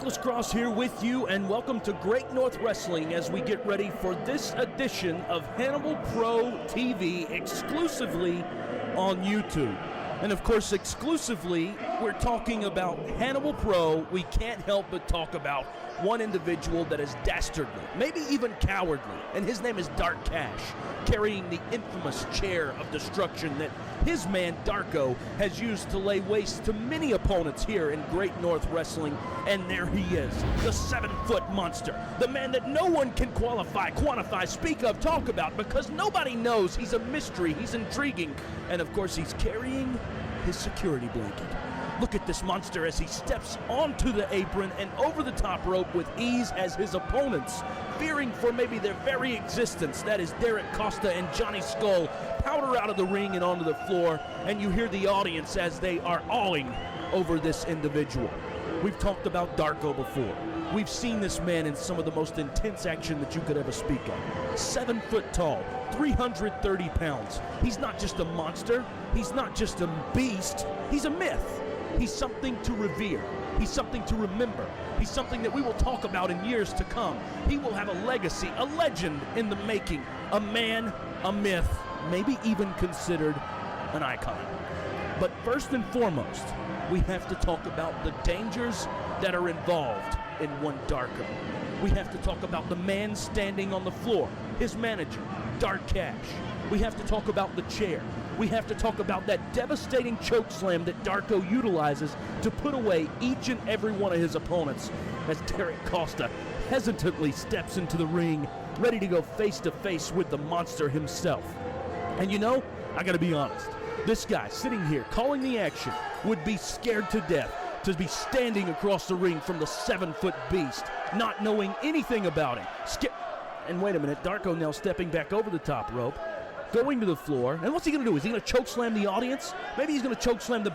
Nicholas Cross here with you, and welcome to Great North Wrestling as we get ready for this edition of Hannibal Pro TV exclusively on YouTube. And of course, exclusively, we're talking about Hannibal Pro. We can't help but talk about one individual that is dastardly, maybe even cowardly, and his name is Dark Cash, carrying the infamous chair of destruction that his man Darko has used to lay waste to many opponents here in Great North Wrestling. And there he is, the 7-foot monster, the man that no one can quantify, speak of, talk about, because nobody knows. He's a mystery, he's intriguing, and of course he's carrying his security blanket. Look at this monster as he steps onto the apron and over the top rope with ease, as his opponents, fearing for maybe their very existence, that is Derek Costa and Johnny Skull, powder out of the ring and onto the floor, and you hear the audience as they are awing over this individual. We've talked about Darko before. We've seen this man in some of the most intense action that you could ever speak of. 7 foot tall, 330 pounds. He's not just a monster. He's not just a beast. He's a myth. He's something to revere. He's something to remember. He's something that we will talk about in years to come. He will have a legacy, a legend in the making. A man, a myth, maybe even considered an icon. But first and foremost, we have to talk about the dangers that are involved in one Darko. We have to talk about the man standing on the floor, his manager, Dark Cash. We have to talk about the chair. We have to talk about that devastating chokeslam that Darko utilizes to put away each and every one of his opponents, as Derek Costa hesitantly steps into the ring, ready to go face to face with the monster himself. And you know, I gotta be honest, this guy sitting here calling the action would be scared to death to be standing across the ring from the 7-foot beast, not knowing anything about him. And wait a minute, Darko now stepping back over the top rope, going to the floor, and what's he going to do? Is he going to choke slam the audience? Maybe he's going to choke slam the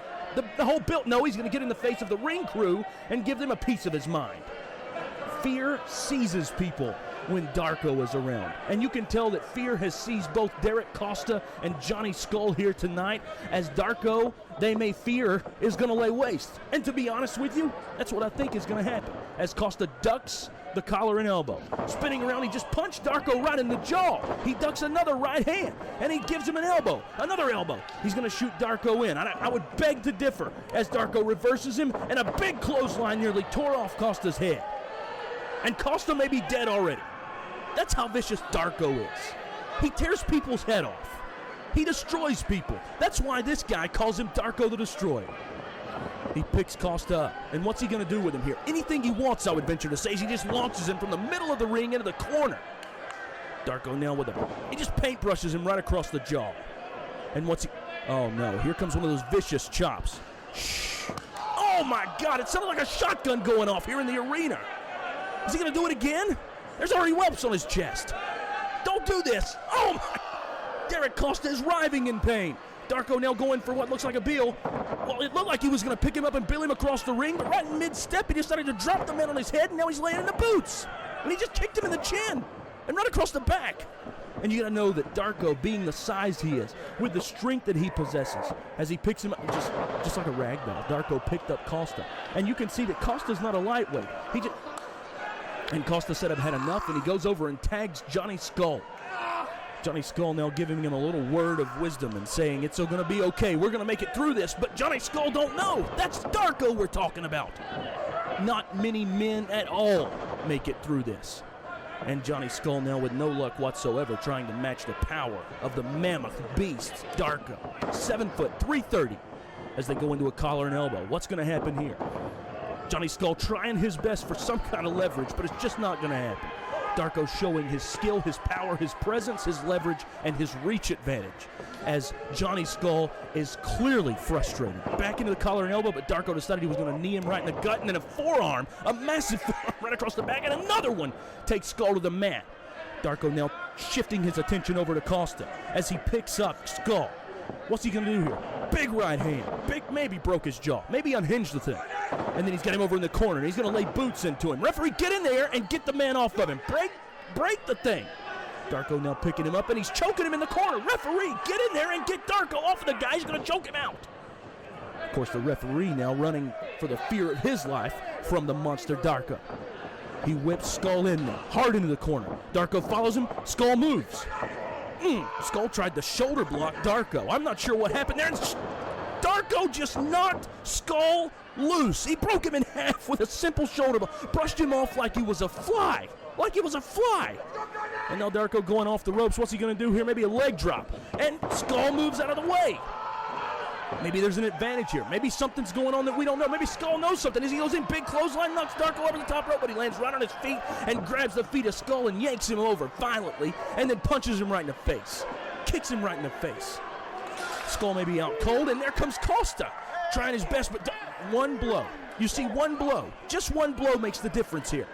whole build. No, he's going to get in the face of the ring crew and give them a piece of his mind. Fear seizes people when Darko is around, and you can tell that fear has seized both Derek Costa and Johnny Skull here tonight, as Darko, they may fear, is going to lay waste. And to be honest with you, that's what I think is going to happen, as Costa ducks the collar and elbow. Spinning around, he just punched Darko right in the jaw. He ducks another right hand, and he gives him an elbow, another elbow. He's going to shoot Darko in. I would beg to differ, as Darko reverses him, and a big clothesline nearly tore off Costa's head. And Costa may be dead already. That's how vicious Darko is. He tears people's head off. He destroys people. That's why this guy calls him Darko the Destroyer. He picks Costa up, and what's he going to do with him here? Anything he wants, I would venture to say, is he just launches him from the middle of the ring into the corner. Darko now with him. He just paintbrushes him right across the jaw. And what's he... Oh, no. Here comes one of those vicious chops. Shh. Oh, my God. It sounded like a shotgun going off here in the arena. Is he going to do it again? There's already whelps on his chest. Don't do this. Oh, my... Derek Costa is writhing in pain. Darko now going for what looks like a bill. Well, it looked like he was going to pick him up and bill him across the ring, but right in mid-step, he decided to drop the man on his head, and now he's laying in the boots. And he just kicked him in the chin and right across the back. And you got to know that Darko, being the size he is, with the strength that he possesses, as he picks him up, just like a rag doll, Darko picked up Costa. And you can see that Costa's not a lightweight. And Costa said, I've had enough, and he goes over and tags Johnny Skull. Johnny Skull now giving him a little word of wisdom and saying it's going to be okay. We're going to make it through this, but Johnny Skull don't know. That's Darko we're talking about. Not many men at all make it through this. And Johnny Skull now with no luck whatsoever trying to match the power of the mammoth beast, Darko. 7 foot, 330 as they go into a collar and elbow. What's going to happen here? Johnny Skull trying his best for some kind of leverage, but it's just not going to happen. Darko showing his skill, his power, his presence, his leverage, and his reach advantage, as Johnny Skull is clearly frustrated. Back into the collar and elbow, but Darko decided he was going to knee him right in the gut, and then a forearm, a massive forearm right across the back, and another one takes Skull to the mat. Darko now shifting his attention over to Costa as he picks up Skull. What's he going to do here? Big right hand. Maybe broke his jaw. Maybe unhinged the thing. And then he's got him over in the corner, and he's going to lay boots into him. Referee, get in there and get the man off of him. Break the thing. Darko now picking him up, and he's choking him in the corner. Referee, get in there and get Darko off of the guy. He's going to choke him out. Of course, the referee now running for the fear of his life, from the monster Darko. He whips Skull in there, hard into the corner. Darko follows him. Skull moves. Skull tried to shoulder block Darko. I'm not sure what happened there. Darko just knocked Skull loose. He broke him in half with a simple shoulder block. Brushed him off like he was a fly. Like he was a fly. And now Darko going off the ropes. What's he going to do here? Maybe a leg drop. And Skull moves out of the way. Maybe there's an advantage here. Maybe something's going on that we don't know. Maybe Skull knows something. As he goes in, big clothesline, knocks Darko over the top rope, but he lands right on his feet and grabs the feet of Skull and yanks him over violently and then punches him right in the face. Kicks him right in the face. Skull may be out cold, and there comes Costa, trying his best, but one blow. You see, one blow. Just one blow makes the difference here.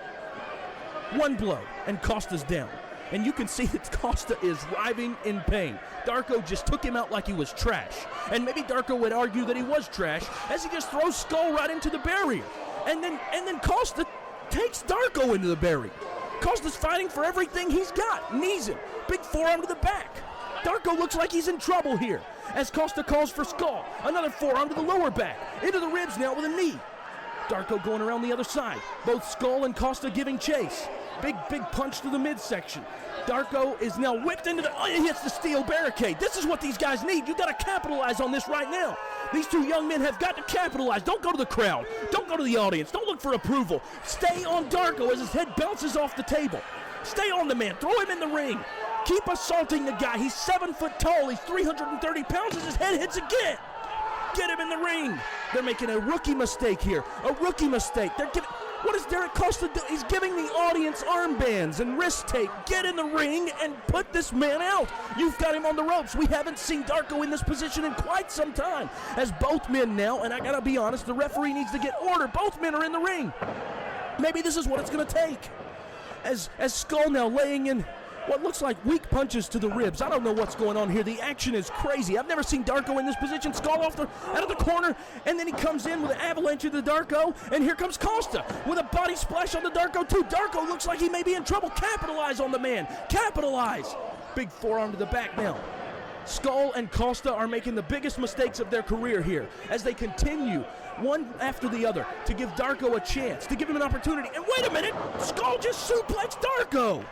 One blow, and Costa's down. And you can see that Costa is writhing in pain. Darko just took him out like he was trash. And maybe Darko would argue that he was trash as he just throws Skull right into the barrier. And then Costa takes Darko into the barrier. Costa's fighting for everything he's got. Knees him. Big forearm to the back. Darko looks like he's in trouble here as Costa calls for Skull. Another forearm to the lower back. Into the ribs now with a knee. Darko going around the other side. Both Skull and Costa giving chase. Big punch to the midsection. Darko is now whipped into the... Oh, he hits the steel barricade. This is what these guys need. You got to capitalize on this right now. These two young men have got to capitalize. Don't go to the crowd. Don't go to the audience. Don't look for approval. Stay on Darko as his head bounces off the table. Stay on the man. Throw him in the ring. Keep assaulting the guy. He's 7 foot tall. He's 330 pounds as his head hits again. Get him in the ring. They're making a rookie mistake here. A rookie mistake. They're giving... What does Derek Costa do? He's giving the audience armbands and wrist tape. Get in the ring and put this man out. You've got him on the ropes. We haven't seen Darko in this position in quite some time. As both men now, and I gotta be honest, the referee needs to get order. Both men are in the ring. Maybe this is what it's gonna take. As Skull now laying in what looks like weak punches to the ribs. I don't know what's going on here. The action is crazy. I've never seen Darko in this position. Skull out of the corner, and then he comes in with an avalanche into the Darko, and here comes Costa with a body splash on the Darko too. Darko looks like he may be in trouble. Capitalize on the man. Capitalize. Big forearm to the back now. Skull and Costa are making the biggest mistakes of their career here as they continue one after the other to give Darko a chance, to give him an opportunity. And wait a minute, Skull just suplexed Darko.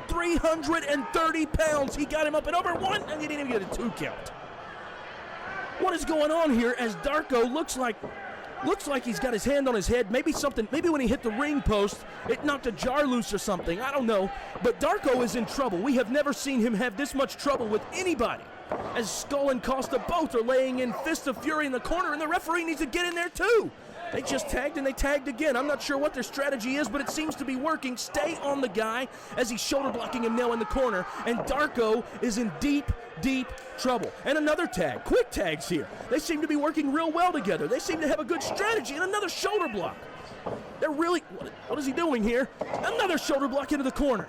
330 pounds. He got him up and over one, and he didn't even get a 2 count. What is going on here as Darko looks like he's got his hand on his head. Maybe when he hit the ring post, it knocked a jar loose or something. I don't know. But Darko is in trouble. We have never seen him have this much trouble with anybody. As Skull and Costa both are laying in fists of fury in the corner, and the referee needs to get in there too. They just tagged and they tagged again. I'm not sure what their strategy is, but it seems to be working. Stay on the guy as he's shoulder blocking him now in the corner, and Darko is in deep trouble. And another tag. Quick tags here. They seem to be working real well together. They seem to have a good strategy, and another shoulder block. They're really... What is he doing here? Another shoulder block into the corner.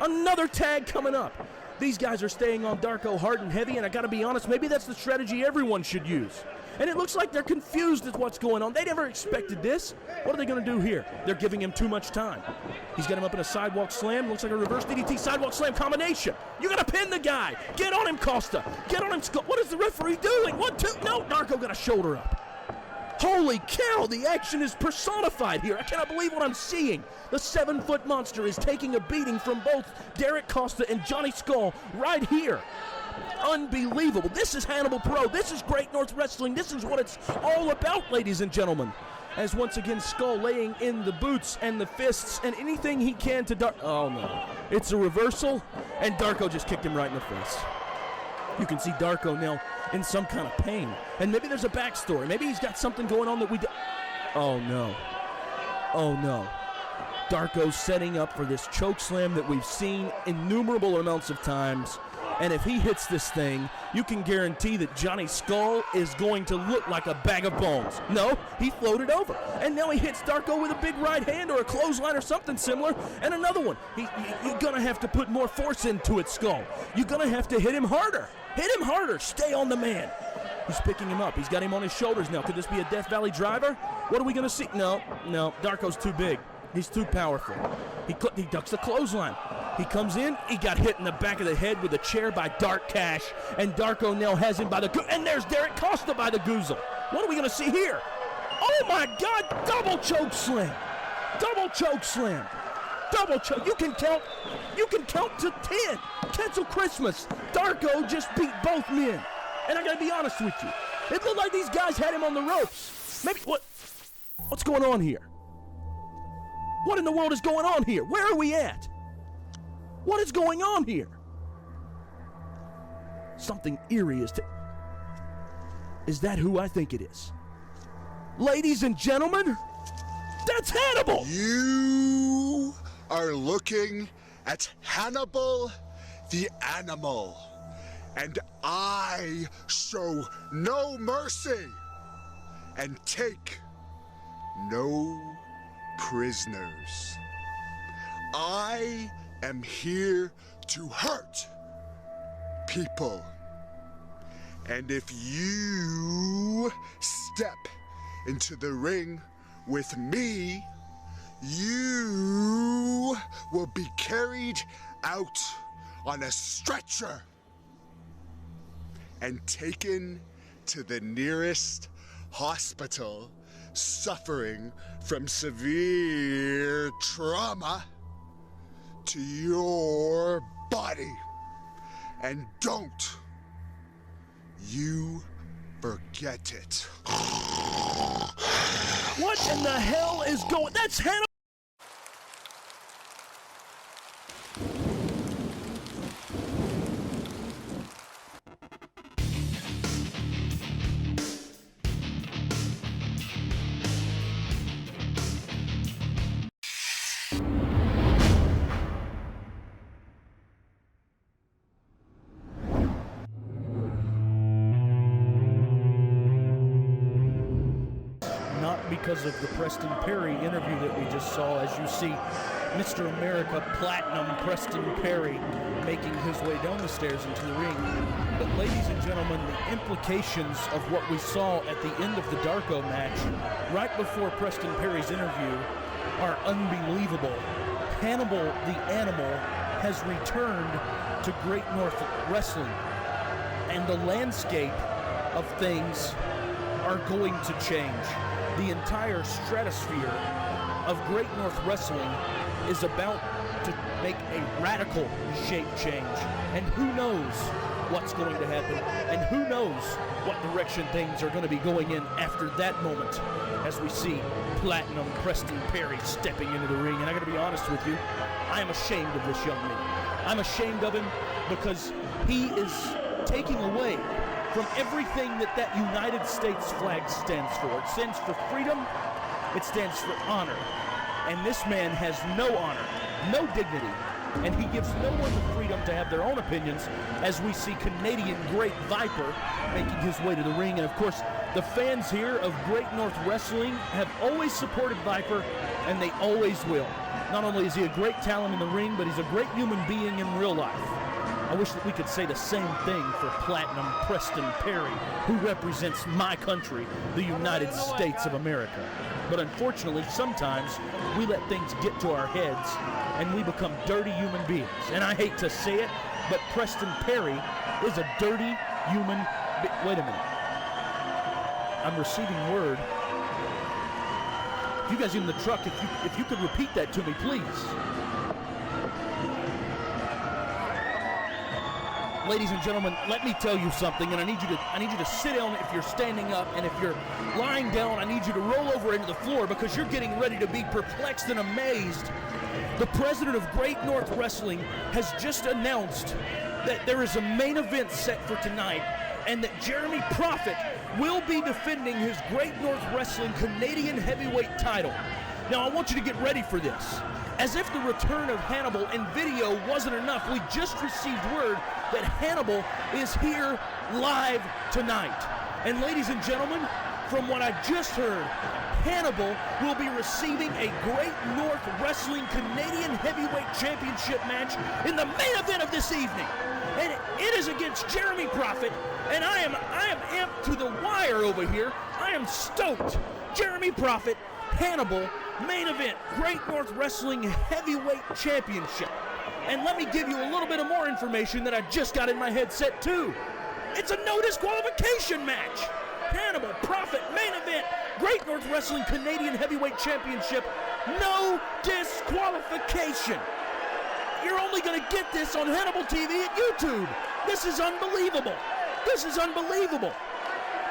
Another tag coming up. These guys are staying on Darko hard and heavy, and I gotta be honest, maybe that's the strategy everyone should use. And it looks like they're confused at what's going on. They never expected this. What are they going to do here? They're giving him too much time. He's got him up in a sidewalk slam. Looks like a reverse DDT sidewalk slam combination. You got to pin the guy. Get on him, Costa. Get on him, Skull. What is the referee doing? 1, 2. No, Darko got a shoulder up. Holy cow, the action is personified here. I cannot believe what I'm seeing. The 7-foot monster is taking a beating from both Derek Costa and Johnny Skull right here. Unbelievable. This is Hannibal Pro. This is Great North Wrestling. This is what it's all about, ladies and gentlemen. As once again, Skull laying in the boots and the fists and anything he can to Darko. Oh, no. It's a reversal, and Darko just kicked him right in the face. You can see Darko now in some kind of pain. And maybe there's a backstory. Maybe he's got something going on that we don't. Oh, no. Oh, no. Darko's setting up for this choke slam that we've seen innumerable amounts of times. And if he hits this thing, you can guarantee that Johnny Skull is going to look like a bag of bones. No, he floated over. And now he hits Darko with a big right hand or a clothesline or something similar. And another one. You're going to have to put more force into it, Skull. You're going to have to hit him harder. Hit him harder. Stay on the man. He's picking him up. He's got him on his shoulders now. Could this be a Death Valley driver? What are we going to see? No. Darko's too big. He's too powerful. He ducks the clothesline. He comes in. He got hit in the back of the head with a chair by Dark Cash. And Darko now has him by the... And there's Derek Costa by the goozle. What are we going to see here? Oh my God, double choke slam. Double choke slam. Double choke. You can count to 10. Cancel Christmas. Darko just beat both men. And I gotta be honest with you. It looked like these guys had him on the ropes. Maybe, what's going on here? What in the world is going on here? Where are we at? What is going on here? Something eerie is that who I think it is? Ladies and gentlemen, that's Hannibal! You are looking at Hannibal the Animal, and I show no mercy and take no prisoners. I am here to hurt people. And if you step into the ring with me, you will be carried out on a stretcher and taken to the nearest hospital suffering from severe trauma to your body. And don't you forget it. What in the hell is going? That's Hannibal! Because of the Preston Perry interview that we just saw, as you see Mr. America Platinum Preston Perry making his way down the stairs into the ring. But ladies and gentlemen, the implications of what we saw at the end of the Darko match, right before Preston Perry's interview, are unbelievable. Hannibal the Animal has returned to Great North Wrestling, and the landscape of things are going to change. The entire stratosphere of Great North Wrestling is about to make a radical shape change. And who knows what's going to happen, and who knows what direction things are going to be going in after that moment, as we see Platinum Preston Perry stepping into the ring. And I got to be honest with you, I am ashamed of this young man. I'm ashamed of him because he is taking away from everything that United States flag stands for. It stands for freedom, it stands for honor. And this man has no honor, no dignity, and he gives no one the freedom to have their own opinions, as we see Canadian Great Viper making his way to the ring. And of course, the fans here of Great North Wrestling have always supported Viper, and they always will. Not only is he a great talent in the ring, but he's a great human being in real life. I wish that we could say the same thing for Platinum Preston Perry, who represents my country, the United States of America. But unfortunately, sometimes we let things get to our heads and we become dirty human beings. And I hate to say it, but Preston Perry is a dirty human Wait a minute. I'm receiving word. You guys in the truck, if you could repeat that to me, please. Ladies and gentlemen, let me tell you something, and I need you to sit down if you're standing up, and if you're lying down, I need you to roll over into the floor because you're getting ready to be perplexed and amazed. The president of Great North Wrestling has just announced that there is a main event set for tonight, and that Jeremy Prophet will be defending his Great North Wrestling Canadian heavyweight title. Now, I want you to get ready for this. As if the return of Hannibal in video wasn't enough, we just received word that Hannibal is here live tonight. And ladies and gentlemen, from what I just heard, Hannibal will be receiving a Great North Wrestling Canadian Heavyweight Championship match in the main event of this evening. And it is against Jeremy Prophet, and I am amped to the wire over here. I am stoked. Jeremy Prophet, Hannibal, main event, Great North Wrestling Heavyweight Championship. And let me give you a little bit of more information that I just got in my headset too. It's a no disqualification match. Hannibal Prophet main event, Great North Wrestling Canadian Heavyweight Championship, no disqualification. You're only going to get this on Hannibal TV at YouTube. This is unbelievable. This is unbelievable.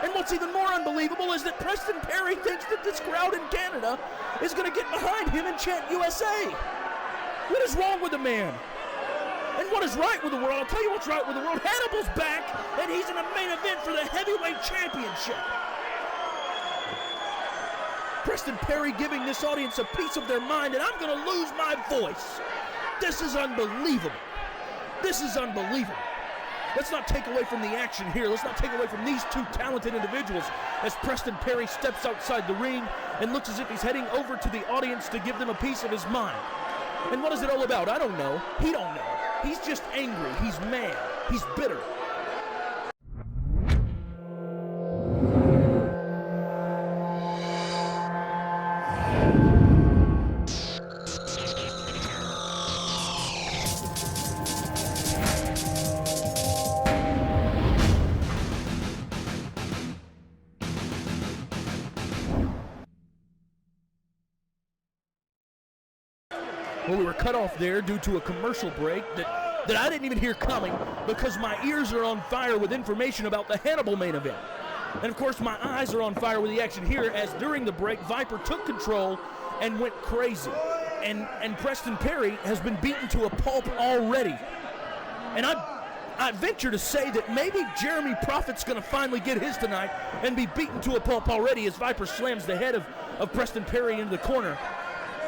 And what's even more unbelievable is that Preston Perry thinks that this crowd in Canada is going to get behind him and chant USA. What is wrong with the man? And what is right with the world? I'll tell you what's right with the world. Hannibal's back, and he's in the main event for the heavyweight championship. Preston Perry giving this audience a piece of their mind, and I'm going to lose my voice. This is unbelievable. This is unbelievable. Let's not take away from the action here. Let's not take away from these two talented individuals as Preston Perry steps outside the ring and looks as if he's heading over to the audience to give them a piece of his mind. And what is it all about? I don't know. He don't know. He's just angry. He's mad. He's bitter. Well, we were cut off there due to a commercial break that I didn't even hear coming because my ears are on fire with information about the Hannibal main event. And of course, my eyes are on fire with the action here as during the break, Viper took control and went crazy. And Preston Perry has been beaten to a pulp already. And I venture to say that maybe Jeremy Prophet's going to finally get his tonight and be beaten to a pulp already as Viper slams the head of Preston Perry into the corner.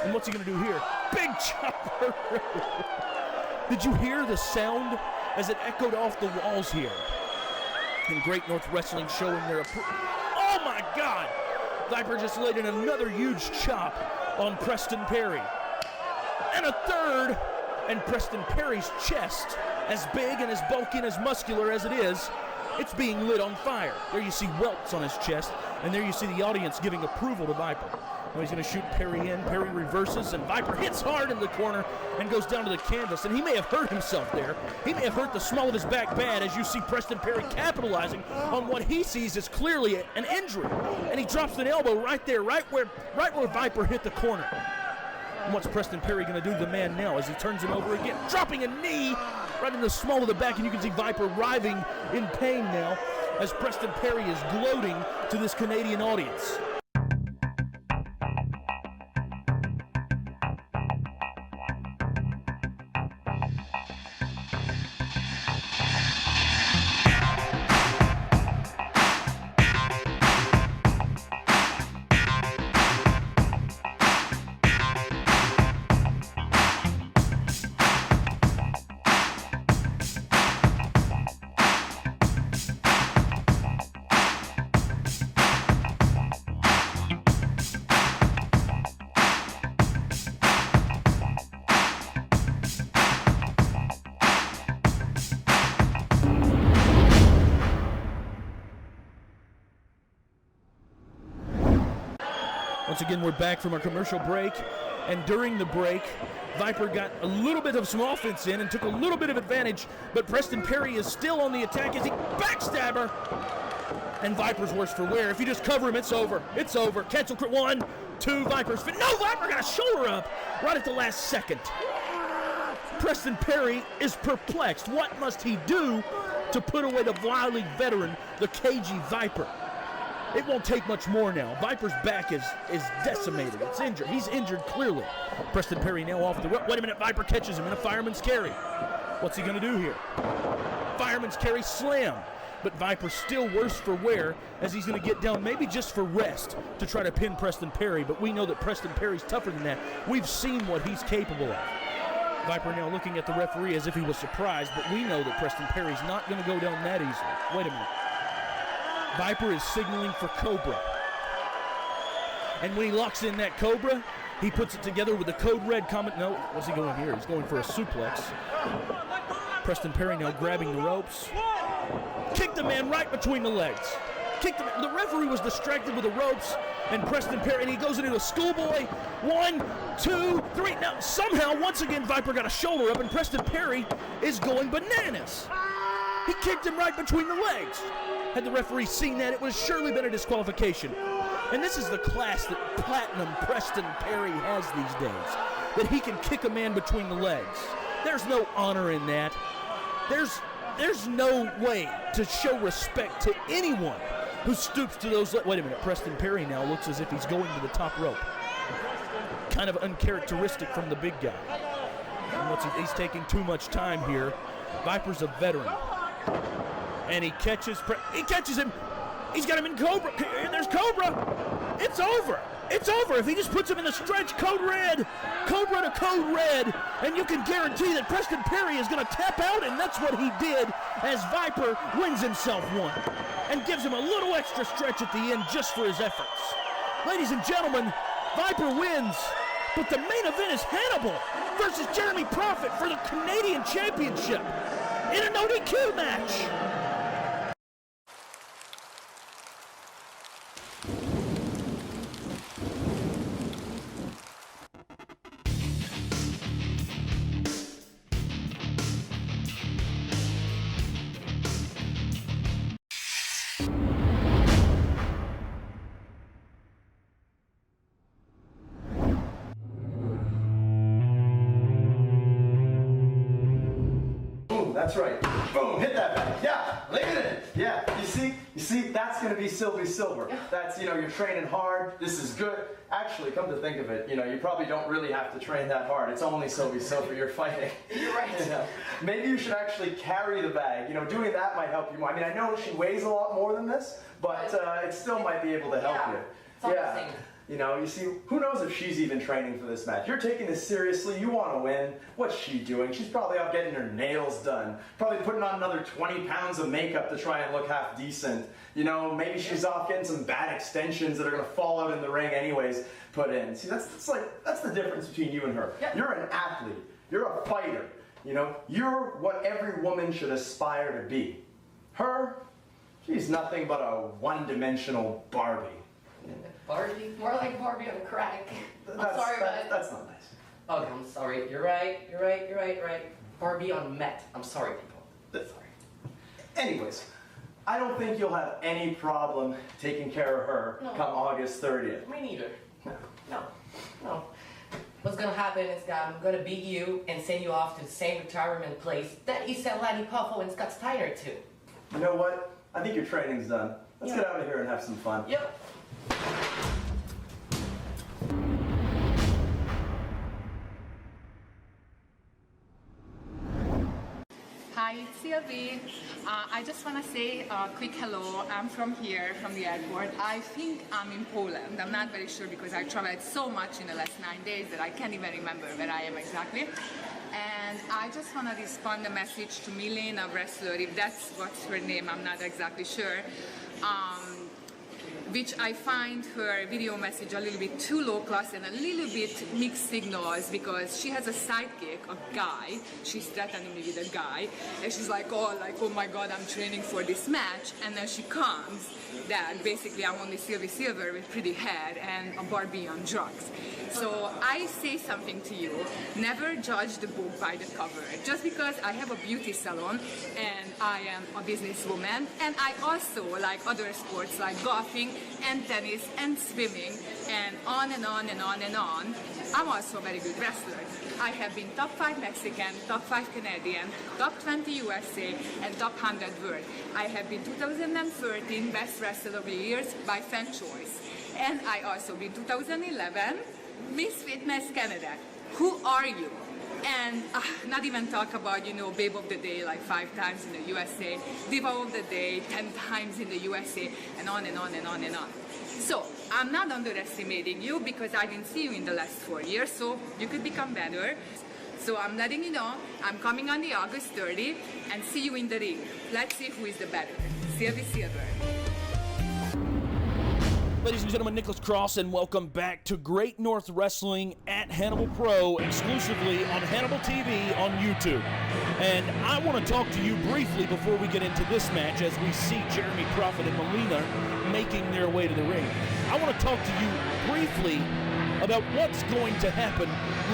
And what's he going to do here? Big chopper. Did you hear the sound as it echoed off the walls here? And Great North Wrestling showing their oh my God! Viper just laid in another huge chop on Preston Perry. And a third, and Preston Perry's chest, as big and as bulky and as muscular as it is, it's being lit on fire. There you see welts on his chest, and there you see the audience giving approval to Viper. Now he's going to shoot Perry in. Perry reverses, and Viper hits hard in the corner and goes down to the canvas. And he may have hurt himself there. He may have hurt the small of his back bad as you see Preston Perry capitalizing on what he sees as clearly an injury. And he drops an elbow right there, right where Viper hit the corner. And what's Preston Perry going to do to the man now as he turns him over again, dropping a knee right in the small of the back, and you can see Viper writhing in pain now as Preston Perry is gloating to this Canadian audience. Once again, we're back from our commercial break, and during the break, Viper got a little bit of some offense in and took a little bit of advantage, but Preston Perry is still on the attack as he backstabber, and Viper's worse for wear. If you just cover him, it's over. It's over. Cancel. 1, 2, Viper's fit. No, Viper got a shoulder up right at the last second. Preston Perry is perplexed. What must he do to put away the wily veteran, the cagey Viper? It won't take much more now. Viper's back is decimated. It's injured. He's injured clearly. Preston Perry now off the rope. Wait a minute. Viper catches him in a fireman's carry. What's he going to do here? Fireman's carry slam. But Viper's still worse for wear as he's going to get down maybe just for rest to try to pin Preston Perry. But we know that Preston Perry's tougher than that. We've seen what he's capable of. Viper now looking at the referee as if he was surprised. But we know that Preston Perry's not going to go down that easily. Wait a minute. Viper is signaling for Cobra. And when he locks in that Cobra, he puts it together with the code red comment. No, what's he going here? He's going for a suplex. Preston Perry now grabbing the ropes. Kicked the man right between the legs. Kicked him. The referee was distracted with the ropes, and Preston Perry, and he goes into a schoolboy. 1, 2, 3. Now, somehow, once again, Viper got a shoulder up, and Preston Perry is going bananas. He kicked him right between the legs. Had the referee seen that, it would have surely been a disqualification. And this is the class that Platinum Preston Perry has these days, that he can kick a man between the legs. There's no honor in that. There's no way to show respect to anyone who stoops to those. Wait a minute, Preston Perry now looks as if he's going to the top rope. Kind of uncharacteristic from the big guy. And he's taking too much time here. Viper's a veteran. And he catches him. He's got him in Cobra. And there's Cobra. It's over. It's over. If he just puts him in the stretch, code red. Cobra to code red. And you can guarantee that Preston Perry is going to tap out, and that's what he did as Viper wins himself one. And gives him a little extra stretch at the end just for his efforts. Ladies and gentlemen, Viper wins. But the main event is Hannibal versus Jeremy Prophet for the Canadian Championship in an ODQ match. That's right. Boom, hit that back. Yeah, look at it. Yeah, you see, that's gonna be Silvie Silver. That's, you're training hard. This is good. Actually, come to think of it, you probably don't really have to train that hard. It's only Silvie Silver you're fighting. You're right. Maybe you should actually carry the bag. Doing that might help you more. I mean, I know she weighs a lot more than this, but it still might be able to help you. It's all the same. You see, who knows if she's even training for this match. You're taking this seriously, you want to win. What's she doing? She's probably out getting her nails done. Probably putting on another 20 pounds of makeup to try and look half decent. Maybe she's off getting some bad extensions that are going to fall out in the ring anyways put in. See, that's the difference between you and her. Yep. You're an athlete. You're a fighter. You're what every woman should aspire to be. Her, she's nothing but a one-dimensional Barbie. Barbie? More like Barbie on crack. I'm sorry, but... That's not nice. Okay, I'm sorry. You're right. Barbie on Met. I'm sorry, people. Sorry. Anyways, I don't think you'll have any problem taking care of her come August 30th. Me neither. No. What's gonna happen is that I'm gonna beat you and send you off to the same retirement place that Iselani Puffo and Scott Steiner to. You know what? I think your training's done. Let's get out of here and have some fun. Yep. Hi, it's Silvie. I just want to say a quick hello. I'm from here, from the airport. I think I'm in Poland. I'm not very sure because I traveled so much in the last 9 days that I can't even remember where I am exactly. And I just want to respond a message to Milena Wrestler, if that's what's her name, I'm not exactly sure. Which I find her video message a little bit too low class and a little bit mixed signals, because she has a sidekick, a guy. She's threatening me with a guy, and she's like, oh my God, I'm training for this match, and then she comes that basically I'm only Silvie Silver with pretty hair and a Barbie on drugs. So I say something to you, never judge the book by the cover. Just because I have a beauty salon and I am a businesswoman, and I also like other sports like golfing and tennis and swimming and on and on and on and on, I'm also a very good wrestler. I have been top 5 Mexican, top 5 Canadian, top 20 USA, and top 100 world. I have been 2013 best wrestler of the years by fan choice. And I also been 2011 Miss Fitness Canada. Who are you? And not even talk about, Babe of the Day like 5 times in the USA, Diva of the Day 10 times in the USA, and on and on and on and on. So I'm not underestimating you because I didn't see you in the last 4 years, so you could become better. So I'm letting you know, I'm coming on the August 30 and see you in the ring. Let's see who is the better. Silvie Silver. Ladies and gentlemen, Nicholas Cross, and welcome back to Great North Wrestling at Hannibal Pro, exclusively on Hannibal TV on YouTube. And I want to talk to you briefly before we get into this match as we see Jeremy Prophet and Melina making their way to the ring. I want to talk to you briefly about what's going to happen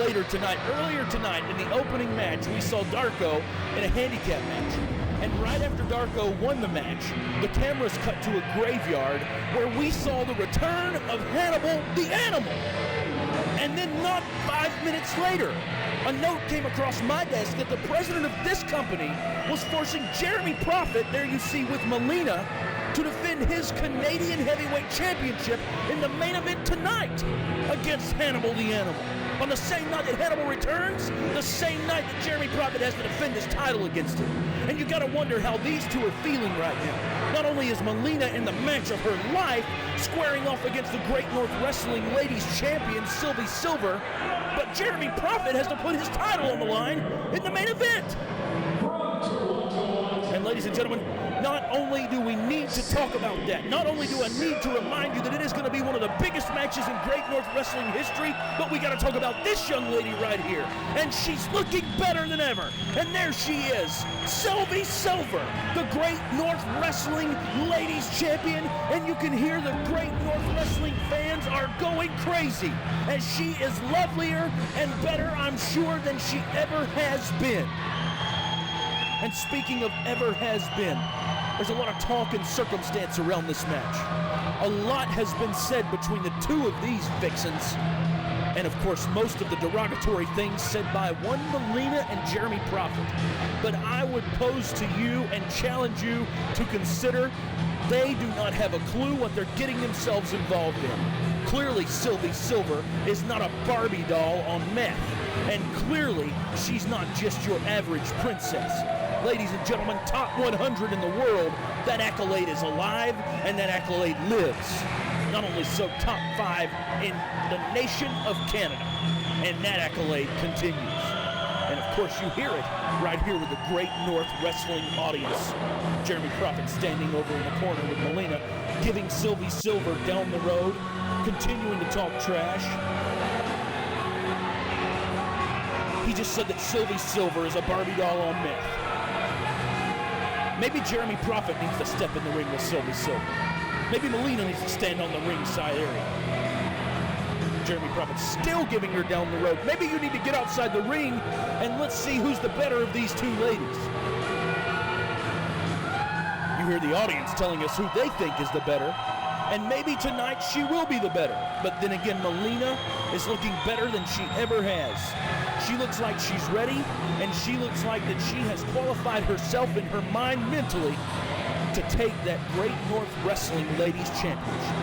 later tonight. Earlier tonight, in the opening match, we saw Darko in a handicap match. And right after Darko won the match, the cameras cut to a graveyard where we saw the return of Hannibal the Animal. And then not 5 minutes later, a note came across my desk that the president of this company was forcing Jeremy Prophet, there you see with Melina, to defend his Canadian Heavyweight Championship in the main event tonight against Hannibal the Animal. On the same night that Hannibal returns, the same night that Jeremy Prophet has to defend his title against him. And you gotta wonder how these two are feeling right now. Not only is Melina in the match of her life, squaring off against the Great North Wrestling Ladies Champion, Silvie Silver, but Jeremy Prophet has to put his title on the line in the main event. And ladies and gentlemen, not only do we need to talk about that, not only do I need to remind you that it is going to be one of the biggest matches in Great North Wrestling history, but we got to talk about this young lady right here. And she's looking better than ever. And there she is, Silvie Silver, the Great North Wrestling Ladies Champion. And you can hear the Great North Wrestling fans are going crazy as she is lovelier and better, I'm sure, than she ever has been. And speaking of ever has been, there's a lot of talk and circumstance around this match. A lot has been said between the two of these vixens, and of course most of the derogatory things said by one Melina and Jeremy Prophet. But I would pose to you and challenge you to consider they do not have a clue what they're getting themselves involved in. Clearly Silvie Silver is not a Barbie doll on meth, and clearly she's not just your average princess. Ladies and gentlemen, top 100 in the world, that accolade is alive and that accolade lives. Not only so, top 5 in the nation of Canada, and that accolade continues. And of course you hear it right here with the Great North Wrestling audience. Jeremy Prophet standing over in the corner with Melina, giving Silvie Silver down the road, continuing to talk trash. He just said that Silvie Silver is a Barbie doll on meth. Maybe Jeremy Prophet needs to step in the ring with Silvie Silver. Maybe Melina needs to stand on the ringside area. Jeremy Prophet still giving her down the road. Maybe you need to get outside the ring and let's see who's the better of these two ladies. You hear the audience telling us who they think is the better. And maybe tonight she will be the better. But then again, Melina is looking better than she ever has. She looks like she's ready, and she looks like that she has qualified herself in her mind mentally to take that Great North Wrestling Ladies Championship.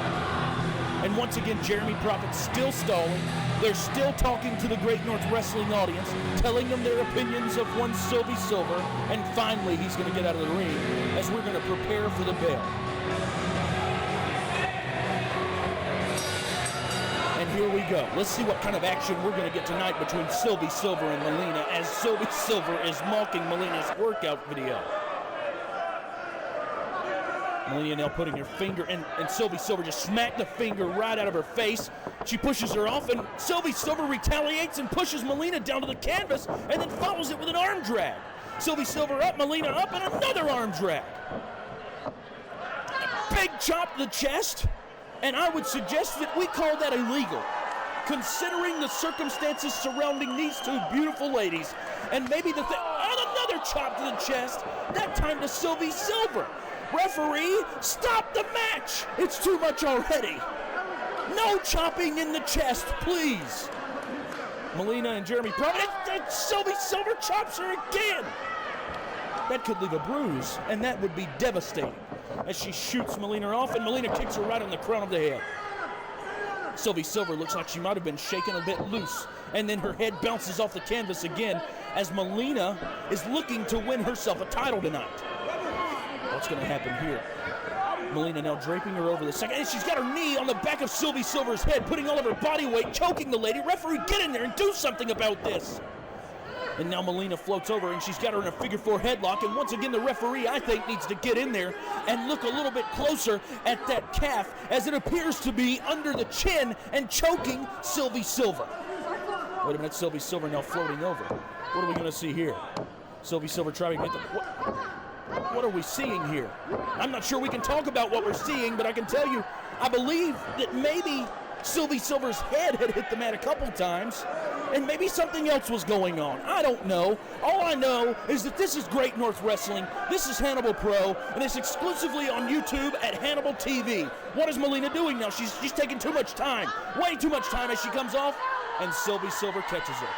And once again, Jeremy Prophet still stalling. They're still talking to the Great North Wrestling audience, telling them their opinions of one Silvie Silver, and finally he's going to get out of the ring as we're going to prepare for the bell. And here we go. Let's see what kind of action we're going to get tonight between Silvie Silver and Melina as Silvie Silver is mocking Melina's workout video. Melina now putting her finger, and Silvie Silver just smacked the finger right out of her face. She pushes her off, and Silvie Silver retaliates and pushes Melina down to the canvas and then follows it with an arm drag. Silvie Silver up, Melina up, and another arm drag. A big chop to the chest. And I would suggest that we call that illegal, considering the circumstances surrounding these two beautiful ladies. And maybe and another chop to the chest, that time to Silvie Silver. Referee, stop the match. It's too much already. No chopping in the chest, please. Melina and Jeremy Prophet, and Silvie Silver chops her again. That could leave a bruise, and that would be devastating. As she shoots Melina off, and Melina kicks her right on the crown of the head. Silvie Silver looks like she might have been shaken a bit loose, and then her head bounces off the canvas again as Melina is looking to win herself a title tonight. What's going to happen here? Melina now draping her over the second, and she's got her knee on the back of Silvie Silver's head, putting all of her body weight, choking the lady. Referee, get in there and do something about this. And now Melina floats over, and she's got her in a figure 4 headlock. And once again, the referee, I think, needs to get in there and look a little bit closer at that calf, as it appears to be under the chin and choking Silvie Silver. Wait a minute, Silvie Silver now floating over. What are we going to see here? Silvie Silver trying to get the... What are we seeing here? I'm not sure we can talk about what we're seeing, but I can tell you, I believe that maybe Silvie Silver's head had hit the mat a couple times, and maybe something else was going on. I don't know. All I know is that this is Great North Wrestling. This is Hannibal Pro, and it's exclusively on YouTube at Hannibal TV. What is Melina doing now? She's taking too much time. Way too much time as she comes off, and Silvie Silver catches her.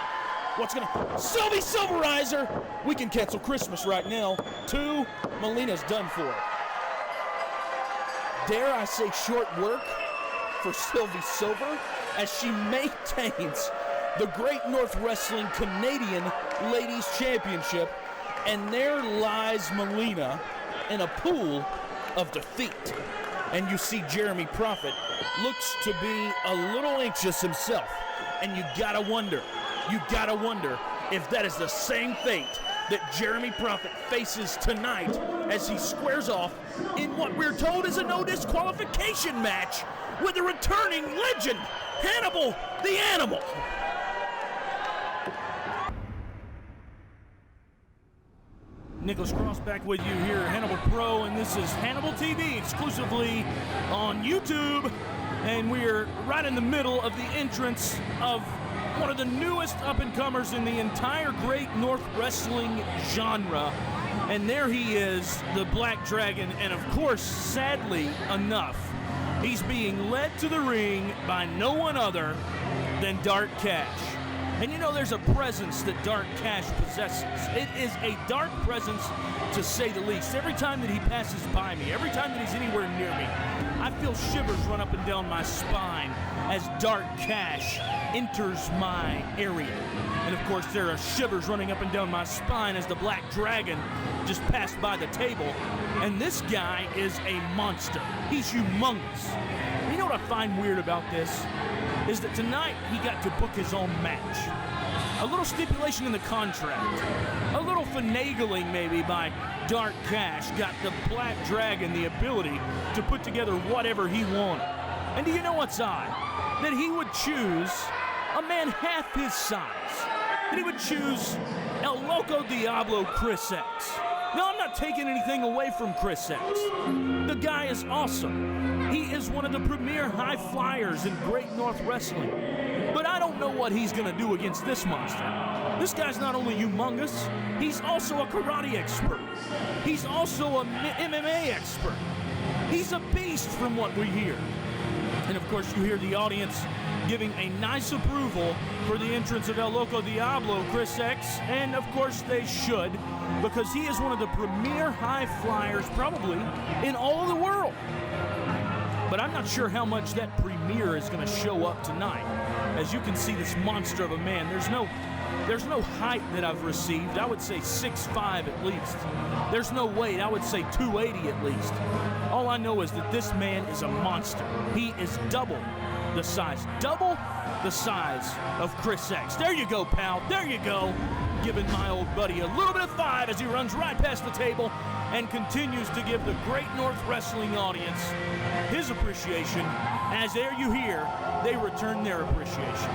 What's gonna... Silvie Silverizer! We can cancel Christmas right now. 2, Melina's done for. Dare I say short work for Silvie Silver as she maintains the Great North Wrestling Canadian Ladies Championship, and there lies Melina in a pool of defeat. And you see Jeremy Prophet looks to be a little anxious himself, and you gotta wonder if that is the same fate that Jeremy Prophet faces tonight as he squares off in what we're told is a no disqualification match with the returning legend, Hannibal the Animal. Nicholas Cross back with you here at Hannibal Pro, and this is Hannibal TV exclusively on YouTube. And we're right in the middle of the entrance of one of the newest up-and-comers in the entire Great North Wrestling genre. And there he is, the Black Dragon, and of course, sadly enough, he's being led to the ring by no one other than Dark Cash. And you know, there's a presence that Dark Cash possesses. It is a dark presence, to say the least. Every time that he passes by me, every time that he's anywhere near me, I feel shivers run up and down my spine as Dark Cash enters my area. And of course, there are shivers running up and down my spine as the Black Dragon just passed by the table. And this guy is a monster. He's humongous. You know what I find weird about this? Is that tonight he got to book his own match. A little stipulation in the contract, a little finagling maybe by Dark Cash got the Black Dragon the ability to put together whatever he wanted. And do you know what's odd? That he would choose a man half his size. That he would choose El Loco Diablo Chris X. Now, I'm not taking anything away from Chris X. The guy is awesome. He is one of the premier high flyers in Great North Wrestling. But I don't know what he's going to do against this monster. This guy's not only humongous, he's also a karate expert. He's also a MMA expert. He's a beast from what we hear. And of course, you hear the audience giving a nice approval for the entrance of El Loco Diablo, Chris X, and of course they should, because he is one of the premier high flyers probably in all of the world. But I'm not sure how much that premier is going to show up tonight. As you can see, this monster of a man, there's no height that I've received. I would say 6'5" at least. There's no weight. I would say 280 at least. All I know is that this man is a monster. He is double the size of Chris X. There you go, pal. There you go. Giving my old buddy a little bit of 5 as he runs right past the table and continues to give the Great North Wrestling audience his appreciation. As there you hear, they return their appreciation.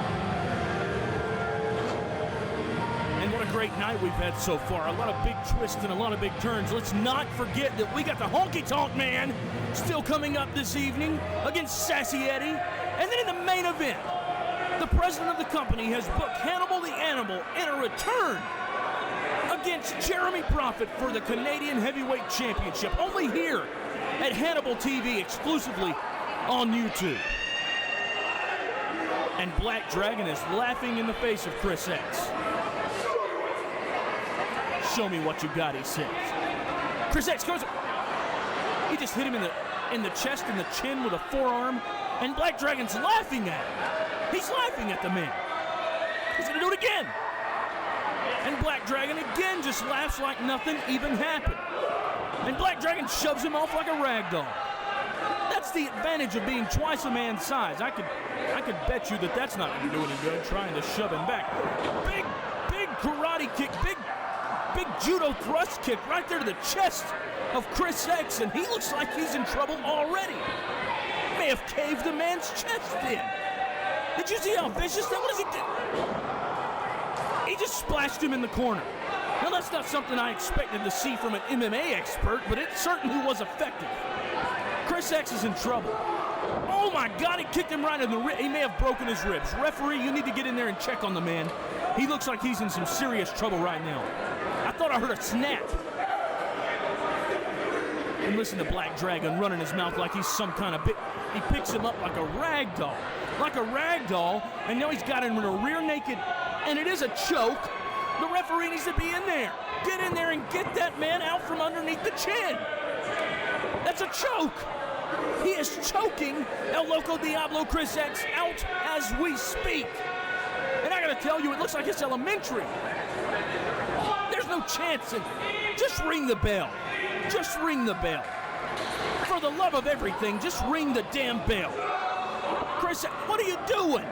And what a great night we've had so far. A lot of big twists and a lot of big turns. Let's not forget that we got the Honky Tonk Man still coming up this evening against Sassy Eddy. And then in the main event, the president of the company has booked Hannibal the Animal in a return against Jeremy Prophet for the Canadian Heavyweight Championship. Only here at Hannibal TV, exclusively on YouTube. And Black Dragon is laughing in the face of Chris X. Show me what you got, he says. Chris X goes. He just hit him in the chest and the chin with a forearm, and Black Dragon's laughing at him. He's laughing at the man. He's gonna do it again. And Black Dragon again just laughs like nothing even happened. And Black Dragon shoves him off like a rag doll. That's the advantage of being twice a man's size. I could bet you that that's not going to do any good, trying to shove him back. Big karate kick, big judo thrust kick right there to the chest of Chris X, and he looks like he's in trouble already. May have caved the man's chest in. Did you see how vicious that was? What does he do? He just splashed him in the corner. Now, that's not something I expected to see from an MMA expert, but it certainly was effective. Chris X is in trouble. Oh my God, he kicked him right in the rib. He may have broken his ribs. Referee, you need to get in there and check on the man. He looks like he's in some serious trouble right now. I thought I heard a snap. And listen to Black Dragon running his mouth like he's some kind of bit. He picks him up like a rag doll. Like a rag doll, and now he's got him in a rear naked, and it is a choke. The referee needs to be in there. Get in there and get that man out from underneath the chin. That's a choke. He is choking El Loco Diablo Chris X out as we speak. And I gotta tell you, it looks like it's elementary. There's no chance. Just ring the bell. Just ring the bell. For the love of everything, just ring the damn bell. Chris, what are you doing?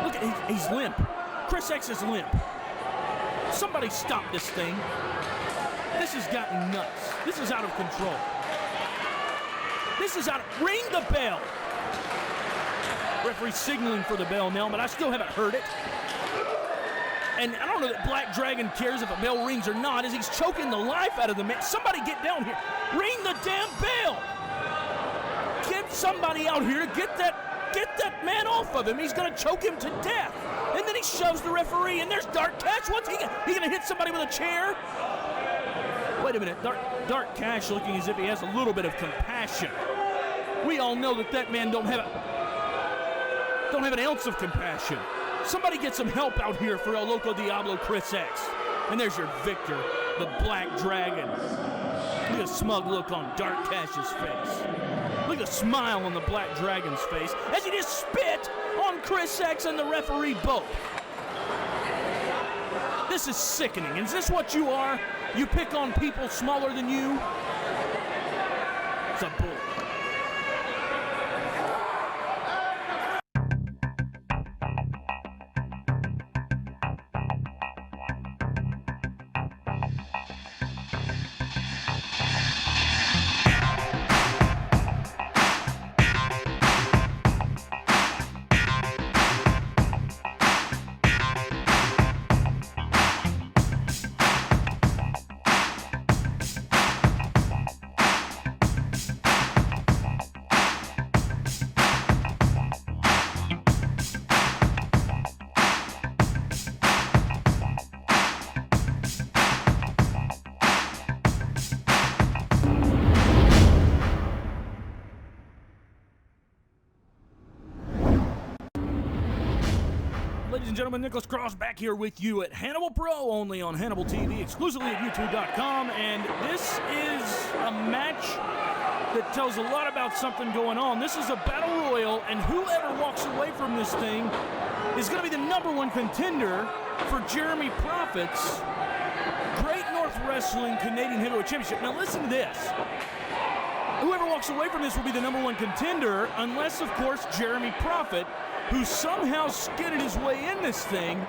Look, he's limp. Chris X is limp. Somebody stop this thing. This has gotten nuts. This is out of control. This is out of... Ring the bell! Referee signaling for the bell now, but I still haven't heard it. And I don't know that Black Dragon cares if a bell rings or not, as he's choking the life out of the man. Somebody get down here. Ring the damn bell! Get somebody out here to get that man off of him. He's going to choke him to death. And then he shoves the referee, and there's Dark Cash. What's he going to hit somebody with a chair? Wait a minute. Dark Cash looking as if he has a little bit of compassion. We all know that man don't have an ounce of compassion. Somebody get some help out here for El Loco Diablo Chris X. And there's your victor, the Black Dragon. Look at the smug look on Dark Cash's face. Look at the smile on the Black Dragon's face as he just spit on Chris X and the referee both. This is sickening. Is this what you are? You pick on people smaller than you? It's a bull. Ladies and gentlemen, Nicholas Cross back here with you at Hannibal Pro, only on Hannibal TV, exclusively at YouTube.com. And this is a match that tells a lot about something going on. This is a battle royal, and whoever walks away from this thing is going to be the #1 contender for Jeremy Prophet's Great North Wrestling Canadian Heavyweight Championship. Now listen to this. Whoever walks away from this will be the #1 contender, unless, of course, Jeremy Prophet, who somehow skidded his way in this thing,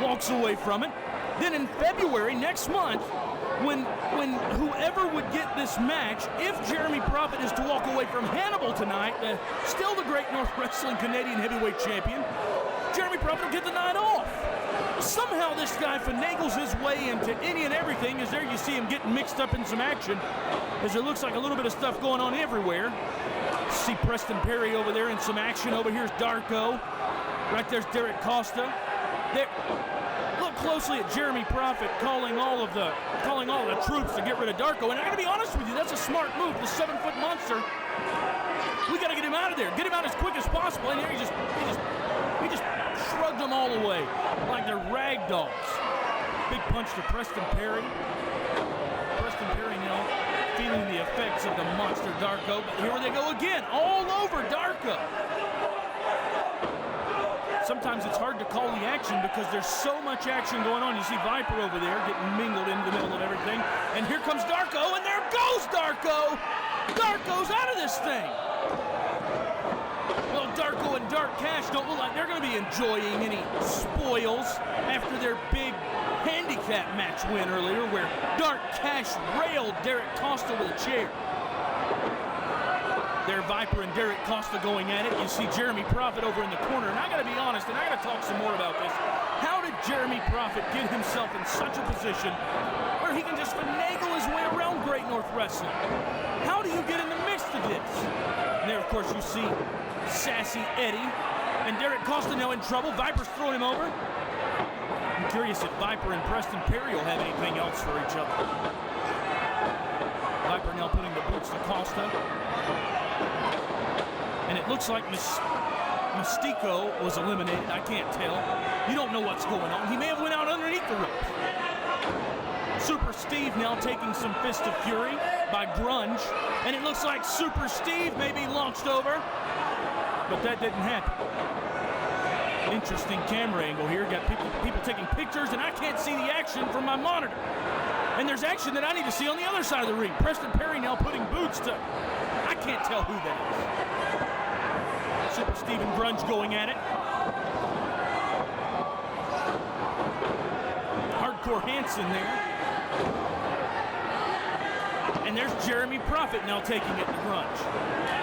walks away from it. Then in February, next month, when whoever would get this match, if Jeremy Prophet is to walk away from Hannibal tonight, still the Great North Wrestling Canadian Heavyweight Champion, Jeremy Prophet will get the night off. Somehow this guy finagles his way into any and everything, as there you see him getting mixed up in some action, as there looks like a little bit of stuff going on everywhere. See Preston Perry over there in some action. Over here's Darko. Right there's Derek Costa. There, look closely at Jeremy Prophet calling all of the troops to get rid of Darko. And I gotta be honest with you, that's a smart move. The 7-foot monster. We gotta get him out of there. Get him out as quick as possible. And here he just shrugged them all away like they're rag dolls. Big punch to Preston Perry. Preston Perry now feeling the effects of the monster Darko, but here they go again, all over Darko. Sometimes it's hard to call the action because there's so much action going on. You see Viper over there getting mingled into the middle of everything, and here comes Darko, and there goes Darko! Darko's out of this thing! Well, Darko and Dark Cash don't look like they're going to be enjoying any spoils after their big handicap match win earlier, where Dark Cash railed Derek Costa with a chair. There, Viper and Derek Costa going at it. You see Jeremy Prophet over in the corner, and I got to be honest, and I got to talk some more about this. How did Jeremy Prophet get himself in such a position where he can just finagle his way around Great North Wrestling? How do you get in the mix this. And there, of course, you see Sassy Eddy. And Derek Costa now in trouble. Viper's throwing him over. I'm curious if Viper and Preston Perry will have anything else for each other. Viper now putting the boots to Costa. And it looks like Mystico was eliminated. I can't tell. You don't know what's going on. He may have went out underneath the ropes. Super Steve now taking some Fist of Fury by Grunge. And it looks like Super Steve may be launched over. But that didn't happen. Interesting camera angle here. Got people taking pictures, and I can't see the action from my monitor. And there's action that I need to see on the other side of the ring. Preston Perry now putting boots to... I can't tell who that is. Super Steve and Grunge going at it. Hardcore Hanson there. And there's Jeremy Prophet now taking it to Grunge.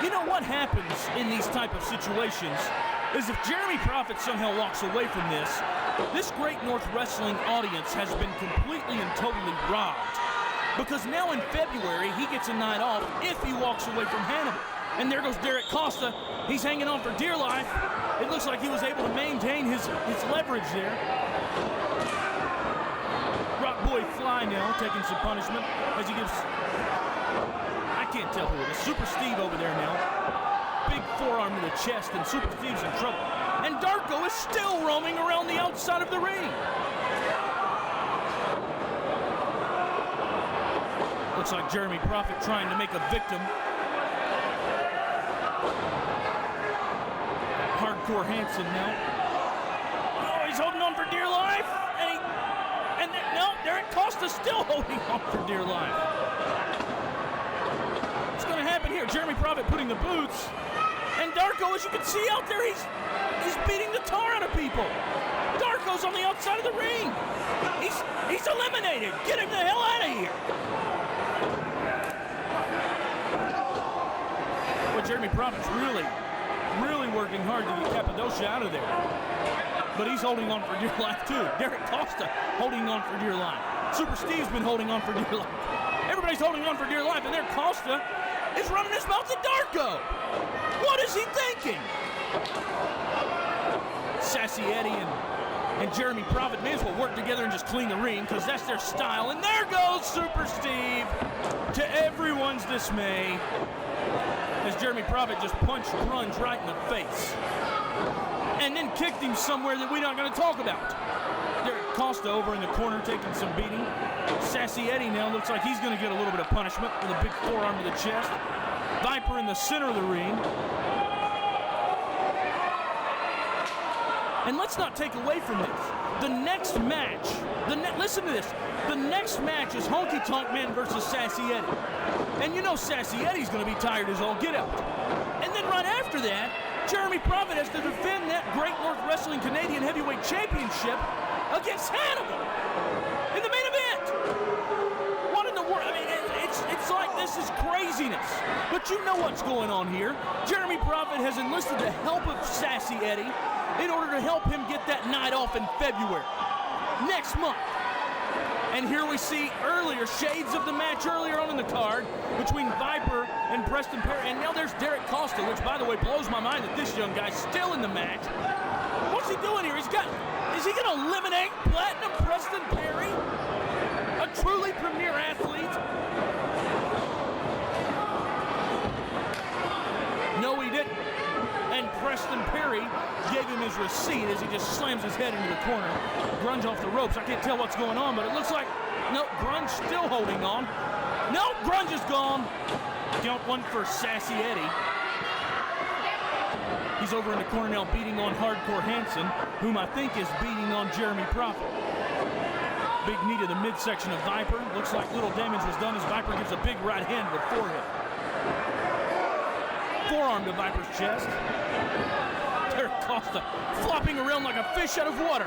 You know what happens in these type of situations is if Jeremy Prophet somehow walks away from this Great North Wrestling audience has been completely and totally robbed. Because now in February, he gets a night off if he walks away from Hannibal. And there goes Derek Costa. He's hanging on for dear life. It looks like he was able to maintain his leverage there. Rock Boy Fly now taking some punishment as he gives... I can't tell who it is. Super Steve over there now. Big forearm to the chest, and Super Steve's in trouble. And Darko is still roaming around the outside of the ring. Looks like Jeremy Prophet trying to make a victim. Hardcore Hanson now. Oh, he's holding on for dear life. No, Derek Costa's still holding on for dear life. What's going to happen here? Jeremy Prophet putting the boots. And Darko, as you can see out there, he's beating the tar out of people. Darko's on the outside of the ring. He's eliminated. Get him the hell out of here. Well, Jeremy Prophet's really working hard to get Cappadocia out of there. But he's holding on for dear life, too. Derek Costa holding on for dear life. Super Steve's been holding on for dear life. Everybody's holding on for dear life, and there Costa is running his mouth at Darko. What is he thinking? Sassy Eddy and Jeremy Prophet may as well work together and just clean the ring because that's their style. And there goes Super Steve to everyone's dismay as Jeremy Prophet just punched Grunge right in the face. And then kicked him somewhere that we're not going to talk about. Derek Costa over in the corner taking some beating. Sassy Eddy now looks like he's going to get a little bit of punishment with a big forearm to the chest. Viper in the center of the ring. And let's not take away from this. The next match, listen to this. The next match is Honky Tonk Man versus Sassy Eddy. And you know Sassy Eddy's going to be tired as all get out. And then right after that, Jeremy Prophet has to defend that Great North Wrestling Canadian Heavyweight Championship against Hannibal in the main event. What in the world? I mean, it's like this is craziness. But you know what's going on here. Jeremy Prophet has enlisted the help of Sassy Eddy in order to help him get that night off in February, next month. And here we see shades of the match earlier on in the card between Viper and Preston Perry. And now there's Derek Costa, which, by the way, blows my mind that this young guy's still in the match. What's he doing here? Is he going to eliminate Platinum Preston Perry? A truly premier athlete? No, he didn't. And Preston Perry gave him his receipt as he just slams his head into the corner. Grunge off the ropes. I can't tell what's going on, but it looks like, no, Grunge still holding on. No, Grunge is gone. Count one for Sassy Eddy. He's over in the corner now beating on Hardcore Hanson, whom I think is beating on Jeremy Prophet. Big knee to the midsection of Viper. Looks like little damage was done as Viper gives a big right hand to the forehead. Forearm to Viper's chest. Derek Costa flopping around like a fish out of water.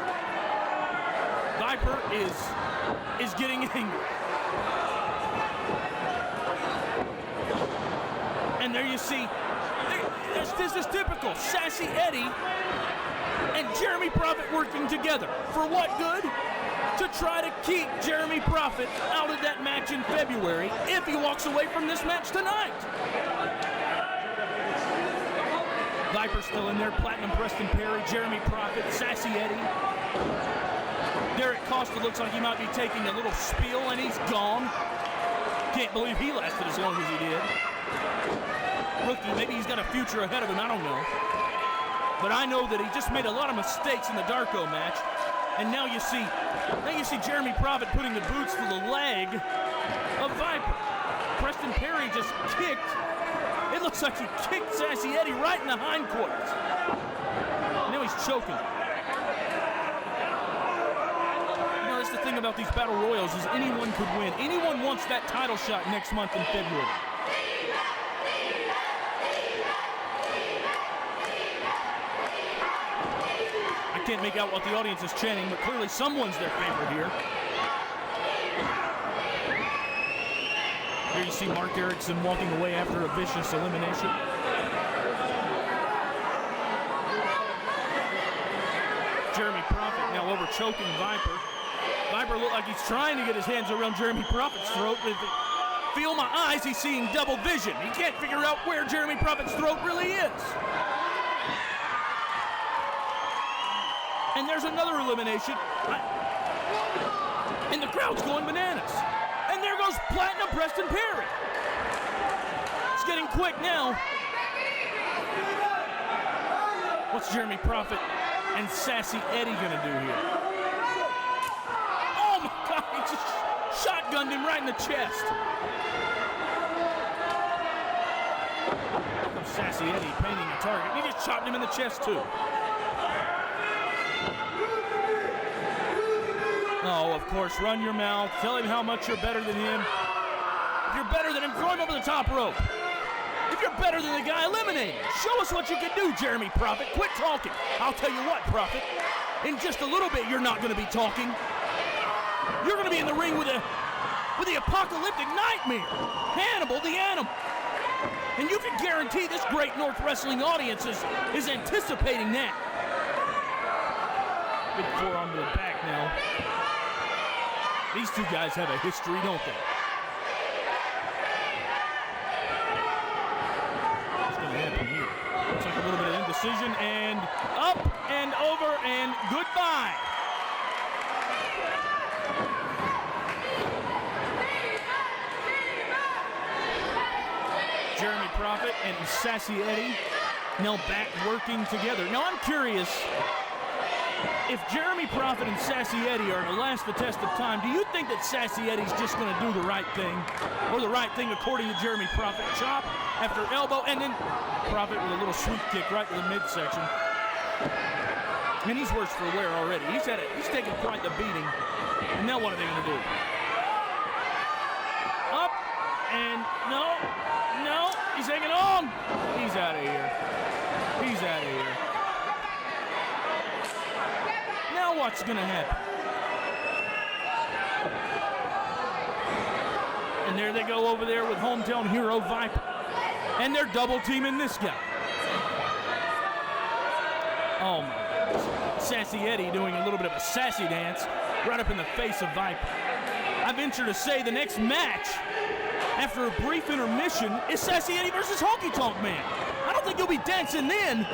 Viper is getting angry. And there you see, this is typical. Sassy Eddy and Jeremy Prophet working together. For what good? To try to keep Jeremy Prophet out of that match in February if he walks away from this match tonight. Viper still in there. Platinum Preston Perry, Jeremy Prophet, Sassy Eddy. Derek Costa looks like he might be taking a little spiel, and he's gone. Can't believe he lasted as long as he did. Rookie, maybe he's got a future ahead of him, I don't know. But I know that he just made a lot of mistakes in the Darko match. And now you see Jeremy Prophet putting the boots to the leg of Viper. Preston Perry just kicked. It looks like he kicked Sassy Eddy right in the hindquarters. Now he's choking. You know, that's the thing about these battle royals is anyone could win. Anyone wants that title shot next month in February. I can't make out what the audience is chanting, but clearly someone's their favorite here. Here you see Mark Erickson walking away after a vicious elimination. Jeremy Prophet now over choking Viper. Viper looked like he's trying to get his hands around Jeremy Prophet's throat, but if you feel my eyes, he's seeing double vision. He can't figure out where Jeremy Prophet's throat really is. And there's another elimination. And the crowd's going bananas. And there goes Platinum Preston Perry. It's getting quick now. What's Jeremy Prophet and Sassy Eddy gonna do here? Oh my God, he just shotgunned him right in the chest. Here comes Sassy Eddy painting a target. He just chopped him in the chest too. Oh, of course, run your mouth. Tell him how much you're better than him. If you're better than him, throw him over the top rope. If you're better than the guy, eliminate him. Show us what you can do, Jeremy Prophet. Quit talking. I'll tell you what, Prophet. In just a little bit, you're not going to be talking. You're going to be in the ring with the apocalyptic nightmare, Hannibal the Animal. And you can guarantee this Great North Wrestling audience is anticipating that. Big forearm to the back now. These two guys have a history, don't they? What's going to happen here? Looks like a little bit of indecision, and up and over and goodbye. Jeremy Prophet and Sassy Eddy now back working together. Now I'm curious. If Jeremy Prophet and Sassy Eddy are to last the test of time, do you think that Sassy Eddy's just going to do the right thing? Or the right thing according to Jeremy Prophet? Chop after elbow, and then Prophet with a little sweep kick right to the midsection. And he's worse for wear already. He's taken quite the beating. And now what are they going to do? Up, and no, he's hanging on. He's out of here. He's out of here. Now what's going to happen? And there they go over there with hometown hero Viper. And they're double teaming this guy. Oh my goodness. Sassy Eddy doing a little bit of a sassy dance right up in the face of Viper. I venture to say the next match after a brief intermission is Sassy Eddy versus Honky Tonk Man. I don't think you'll be dancing then.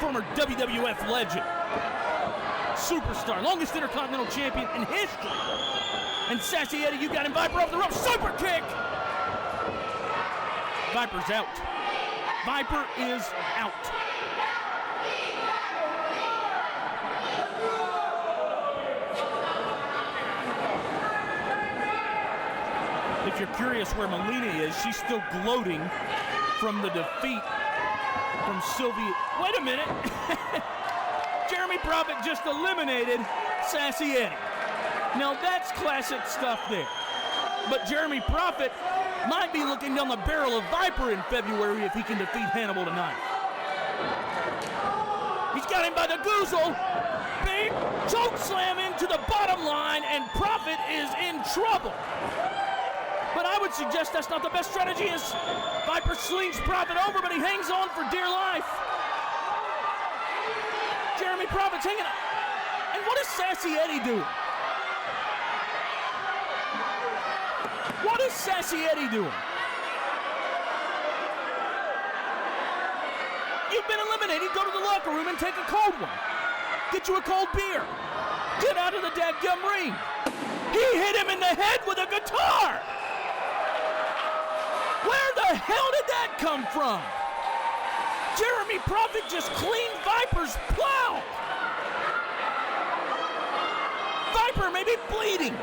Former WWF legend. Superstar, longest Intercontinental Champion in history. And Sassy Eddy, you got him. Viper off the rope, super kick! Viper's out. Viper is out. If you're curious where Melina is, she's still gloating from the defeat from Silvie. Wait a minute. Jeremy Prophet just eliminated Sassy Eddy. Now that's classic stuff there. But Jeremy Prophet might be looking down the barrel of Viper in February if he can defeat Hannibal tonight. He's got him by the goozle. Big choke slam into the bottom line, and Prophet is in trouble. But I would suggest that's not the best strategy, as Viper slings Prophet over, but he hangs on for dear life. Jeremy Prophet's hanging on. And what is Sassy Eddy doing? What is Sassy Eddy doing? you've been eliminated, go to the locker room and take a cold one. Get you a cold beer. Get out of the dadgum ring. He hit him in the head with a guitar. Where the hell did that come from? Jeremy Prophet just cleaned Viper's plow. Viper may be bleeding.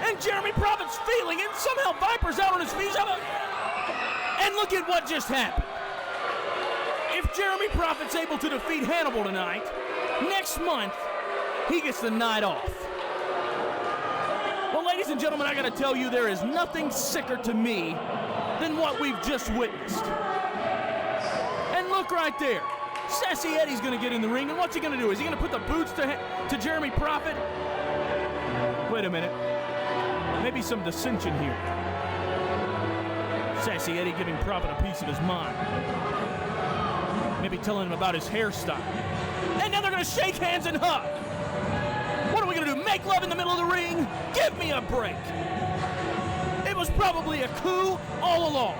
And Jeremy Prophet's feeling it. Somehow Viper's out on his feet. And look at what just happened. If Jeremy Prophet's able to defeat Hannibal tonight, next month, he gets the night off. Well, ladies and gentlemen, I gotta tell you, there is nothing sicker to me than what we've just witnessed. And look right there. Sassy Eddy's gonna get in the ring, and what's he gonna do? Is he gonna put the boots to Jeremy Prophet? Wait a minute. Maybe some dissension here. Sassy Eddy giving Prophet a piece of his mind. Maybe telling him about his hairstyle. And now they're gonna shake hands and hug. What are we gonna do? Make love in the middle of the ring? Give me a break. It was probably a coup all along.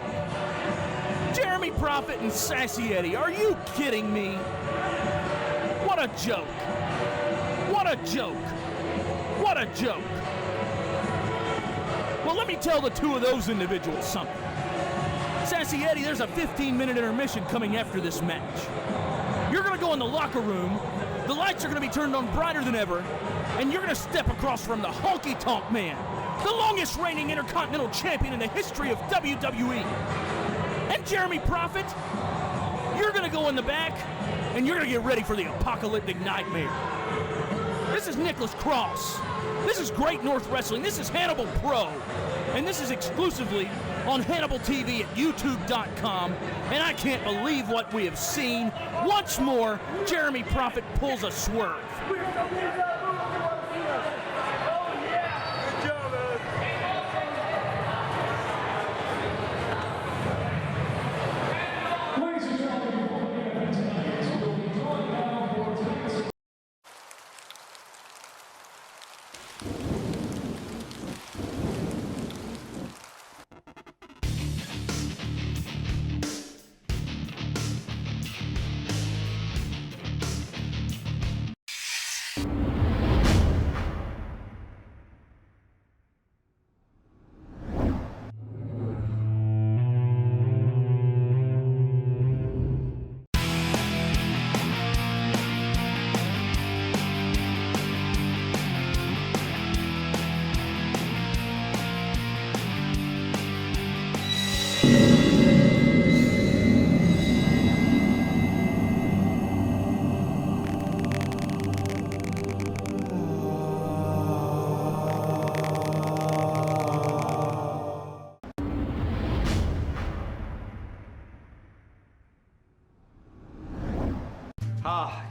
Jeremy Prophet and Sassy Eddy, are you kidding me? What a joke. What a joke. What a joke. Well, let me tell the two of those individuals something. Sassy Eddy, there's a 15-minute intermission coming after this match. You're going to go in the locker room, the lights are going to be turned on brighter than ever, and you're going to step across from the Honky Tonk Man, the longest reigning Intercontinental Champion in the history of WWE. And Jeremy Prophet, you're going to go in the back, and you're going to get ready for the apocalyptic nightmare. This is Nicholas Cross. This is Great North Wrestling. This is Hannibal Pro. And this is exclusively on Hannibal TV at YouTube.com. And I can't believe what we have seen. Once more, Jeremy Prophet pulls a swerve.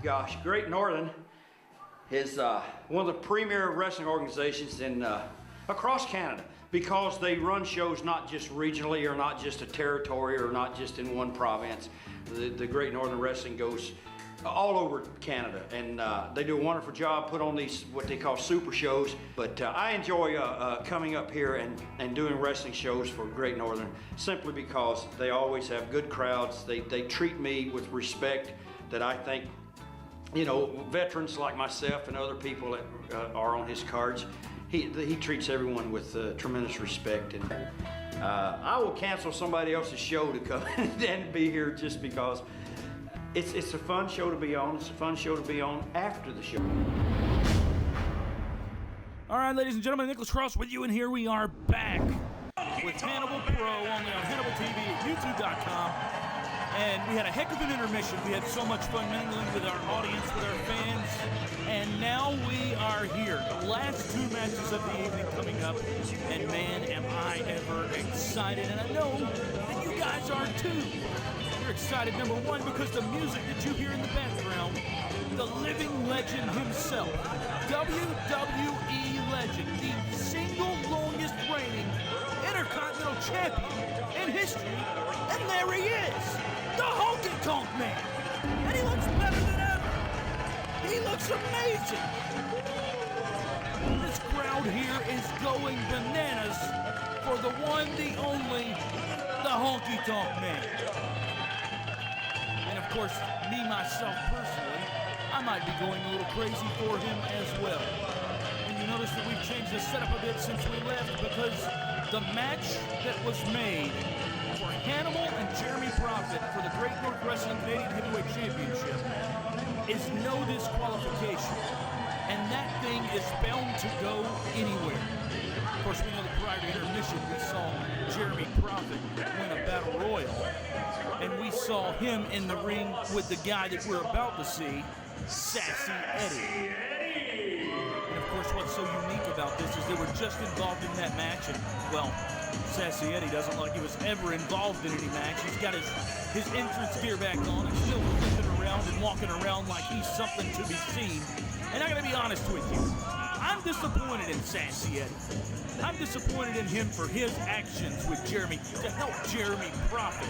Gosh, Great Northern is one of the premier wrestling organizations in across Canada, because they run shows not just regionally or not just a territory or not just in one province. The Great Northern Wrestling goes all over Canada, and they do a wonderful job, put on these what they call super shows. But I enjoy coming up here and doing wrestling shows for Great Northern simply because they always have good crowds. They treat me with respect that I think, you know, veterans like myself and other people that are on his cards, he treats everyone with tremendous respect. And I will cancel somebody else's show to come and be here just because it's a fun show to be on. It's a fun show to be on after the show. All right, ladies and gentlemen, Nicholas Cross with you, and here we are back with Hannibal Pro, only on Hannibal TV at YouTube.com. And we had a heck of an intermission. We had so much fun mingling with our audience, with our fans. And now we are here. The last two matches of the evening coming up. And man, am I ever excited. And I know that you guys are too. You're excited, number one, because the music that you hear in the background, the living legend himself, WWE legend, the single longest reigning Intercontinental Champion in history. And there he is. The Honky Tonk Man! And he looks better than ever! He looks amazing! This crowd here is going bananas for the one, the only, the Honky Tonk Man. course, me, myself, personally, I might be going a little crazy for him as well. And you notice that we've changed the setup a bit since we left because the match that was made for Hannibal and Jeremy Prophet for the Great North Wrestling Canadian Heavyweight Championship is no disqualification. And that thing is bound to go anywhere. Of course, we know that prior to intermission, we saw Jeremy Prophet win a battle royal. And we saw him in the ring with the guy that we're about to see, Sassy Eddy. And of course, what's so unique about this is they were just involved in that match, and, well, Sassy Eddy doesn't look like he was ever involved in any match. He's got his entrance gear back on and still flipping around and walking around like he's something to be seen. And I gotta be honest with you, I'm disappointed in Sassy Eddy. I'm disappointed in him for his actions with Jeremy to help Jeremy Prophet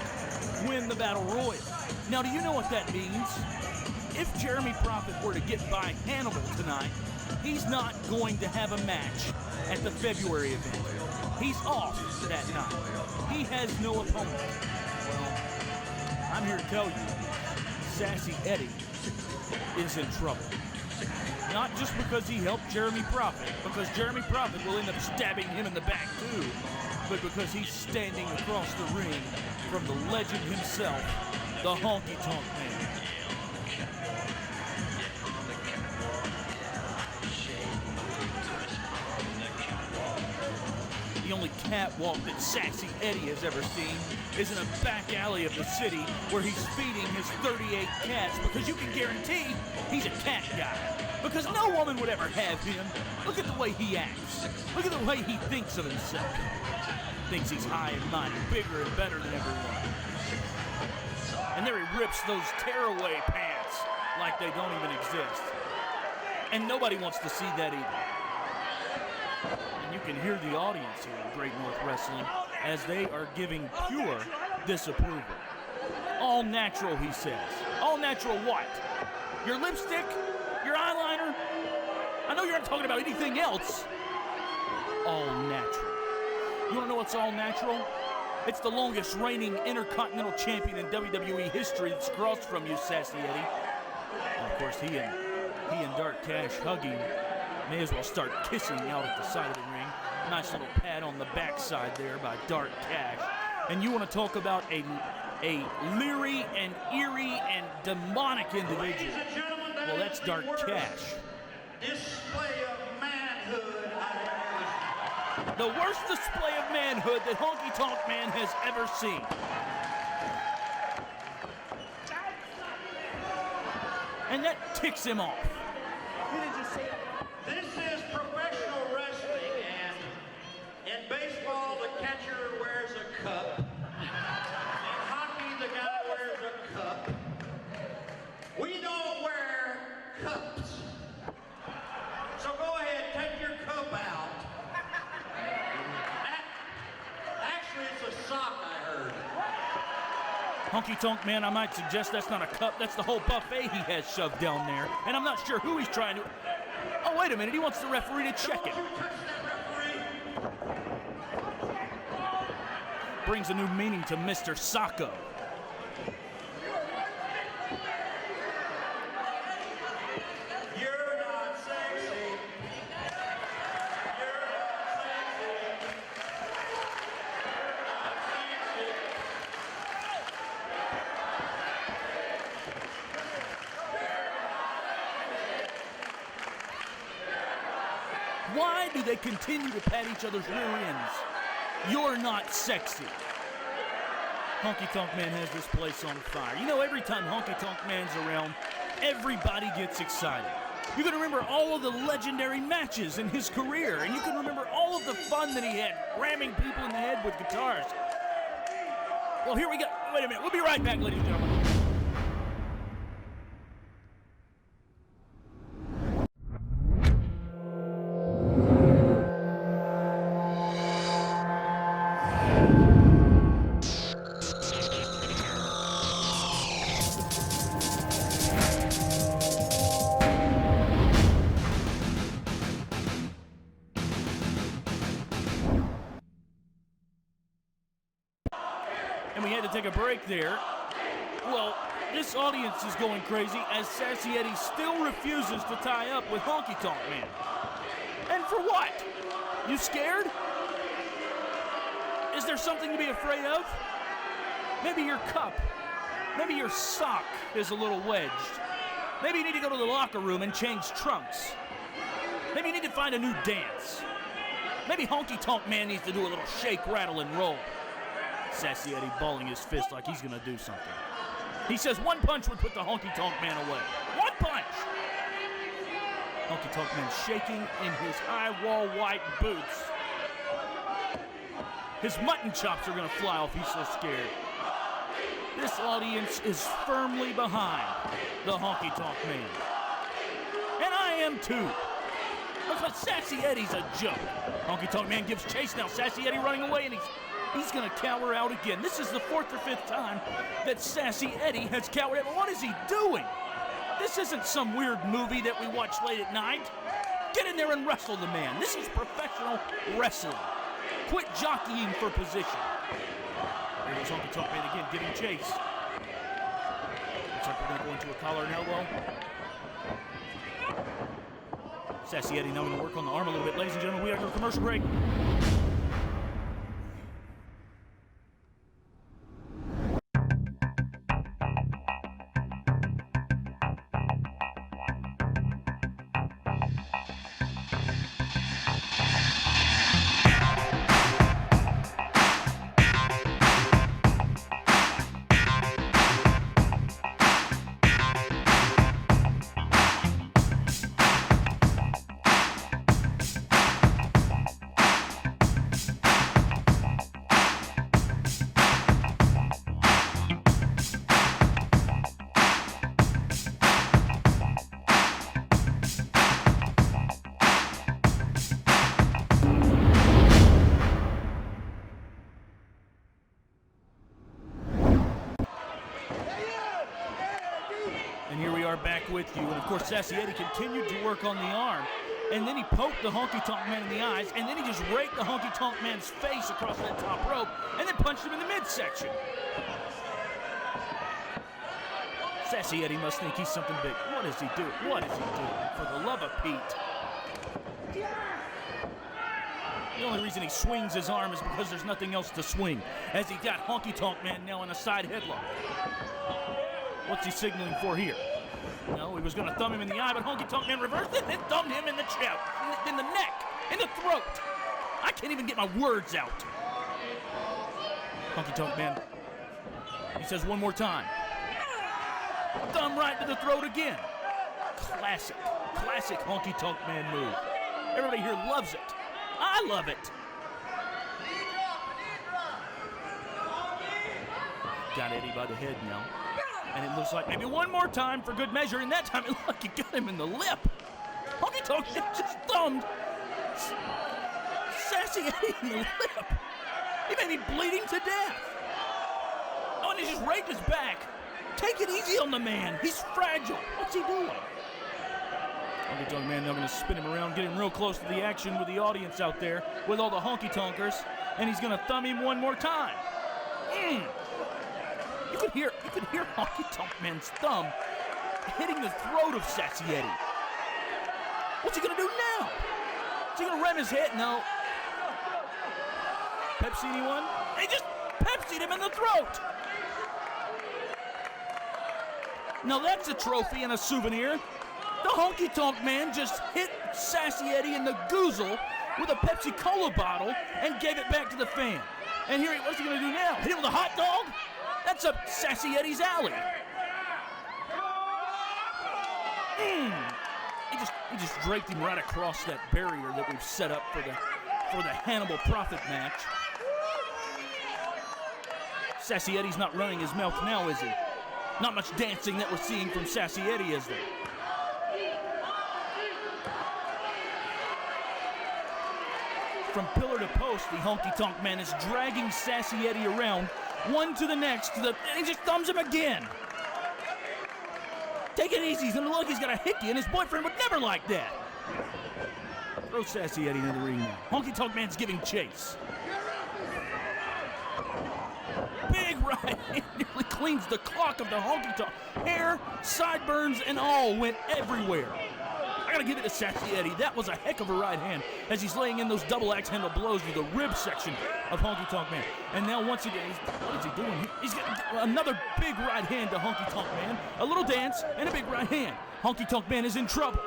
win the Battle Royal. Now, do you know what that means? If Jeremy Prophet were to get by Hannibal tonight, he's not going to have a match at the February event. He's off that night. He has no opponent. Well, I'm here to tell you, Sassy Eddy is in trouble. Not just because he helped Jeremy Prophet, because Jeremy Prophet will end up stabbing him in the back too, but because he's standing across the ring from the legend himself, the Honky Tonk Man. The only catwalk that Sassy Eddy has ever seen is in a back alley of the city where he's feeding his 38 cats, because you can guarantee he's a cat guy. Because no woman would ever have him. Look at the way he acts. Look at the way he thinks of himself. Thinks he's high and mighty, bigger and better than everyone. And there he rips those tearaway pants like they don't even exist. And nobody wants to see that either. And you can hear the audience here in Great North Wrestling as they are giving pure disapproval. All natural, he says. All natural what? Your lipstick? Your eyeliner? I know you're not talking about anything else. All natural. You want to know what's all natural? It's the longest reigning Intercontinental Champion in WWE history that's across from you, Sassy Eddy. And of course, he and Dark Cash hugging may as well start kissing out at the side of the ring. Nice little pat on the backside there by Dark Cash. And you want to talk about a leery and eerie and demonic individual. Well, that's Dark Cash. Display of manhood. The worst display of manhood that Honky Tonk Man has ever seen. And that ticks him off. This is professional wrestling, and in baseball, the catcher wears a cup. In hockey, the guy wears a cup. We don't wear cups. So go ahead, take your cup out. Actually, it's a sock, I heard. Honky Tonk Man, I might suggest that's not a cup, that's the whole buffet he has shoved down there. And I'm not sure who he's trying to... Oh, wait a minute, he wants the referee to check it. Don't you touch that referee. Brings a new meaning to Mr. Sacco. You're not sexy. You're not sexy. Why do they continue to pat each other's rear ends? You're not sexy. Honky Tonk Man has this place on fire. You know, every time Honky Tonk Man's around, everybody gets excited. You can remember all of the legendary matches in his career, and you can remember all of the fun that he had ramming people in the head with guitars. Well, here we go. Wait a minute. We'll be right back, ladies and gentlemen. And we had to take a break there Well, this audience is going crazy as Sassy Eddy still refuses to tie up with Honky Tonk Man. And for what? You scared? Is there something to be afraid of? Maybe your cup, maybe your sock is a little wedged. Maybe you need to go to the locker room and change trunks. Maybe you need to find a new dance. Maybe Honky Tonk Man needs to do a little shake, rattle, and roll. Sassy Eddy balling his fist like he's gonna do something. He says one punch would put the Honky Tonk Man away. One punch! Honky Tonk Man shaking in his high wall white boots. His mutton chops are gonna fly off, he's so scared. This audience is firmly behind the Honky Tonk Man. And I am too. Because Sassy Eddy's a joke. Honky Tonk Man gives chase now. Sassy Eddy running away, and he's gonna cower out again. This is the 4th or 5th time that Sassy Eddy has cowered out. What is he doing? This isn't some weird movie that we watch late at night. Get in there and wrestle the man. This is professional wrestling. Quit jockeying for position. Here goes Honky Tonk Man again, giving chase. Looks like we're gonna go into a collar and elbow. Sassy Eddy now going to work on the arm a little bit. Ladies and gentlemen, we are going to commercial break. Back with you, and of course Sassy Eddy continued to work on the arm, and then he poked the Honky Tonk Man in the eyes, and then he just raked the Honky Tonk Man's face across that top rope, and then punched him in the midsection. Sassy Eddy must think he's something big. What is he doing? What is he doing? For the love of Pete. The only reason he swings his arm is because there's nothing else to swing, as he got Honky Tonk Man now in a side headlock. What's he signaling for here? No, he was going to thumb him in the eye, but Honky Tonk Man reversed it and thumbed him in the chest, in the neck, in the throat. I can't even get my words out. Honky Tonk Man, he says one more time. Thumb right to the throat again. Classic Honky Tonk Man move. Everybody here loves it. I love it. Got Eddy by the head now. And it looks like maybe one more time for good measure, and that time it looked like he got him in the lip. Honky Tonk just thumbed Sassy Eddy in the lip. He may be bleeding to death. Oh, and he just raked his back. Take it easy on the man. He's fragile. What's he doing? Honky Tonk Man now going to spin him around, get him real close to the action with the audience out there, with all the honky tonkers, and he's going to thumb him one more time. You could hear Honky Tonk Man's thumb hitting the throat of Sassy Eddy. What's he gonna do now? Is he gonna ram his head? No. Pepsi, anyone? He just Pepsi'd him in the throat. Now that's a trophy and a souvenir. The Honky Tonk Man just hit Sassy Eddy in the goozle with a Pepsi Cola bottle and gave it back to the fan. And here, what's he gonna do now? Hit him with a hot dog? That's up Sassy Eddy's alley. He just draped him right across that barrier that we've set up for the Hannibal Profit match. Sassy Eddy's not running his mouth now, is he? Not much dancing that we're seeing from Sassy Eddy, is there? From pillar to post, the Honky Tonk Man is dragging Sassy Eddy around, one to the next, and he just thumbs him again. Take it easy. He's gonna look. He's got a hickey, and his boyfriend would never like that. Throw Sassy Eddy into the ring now. Honky Tonk Man's giving chase. Big right hand, nearly clean cleans the clock of the Honky Tonk. Hair, sideburns, and all went everywhere. I gotta give it to Sassy Eddy. That was a heck of a right hand as he's laying in those double axe handle blows to the rib section of Honky Tonk Man. And now once again, what is he doing? He's got another big right hand to Honky Tonk Man. A little dance and a big right hand. Honky Tonk Man is in trouble.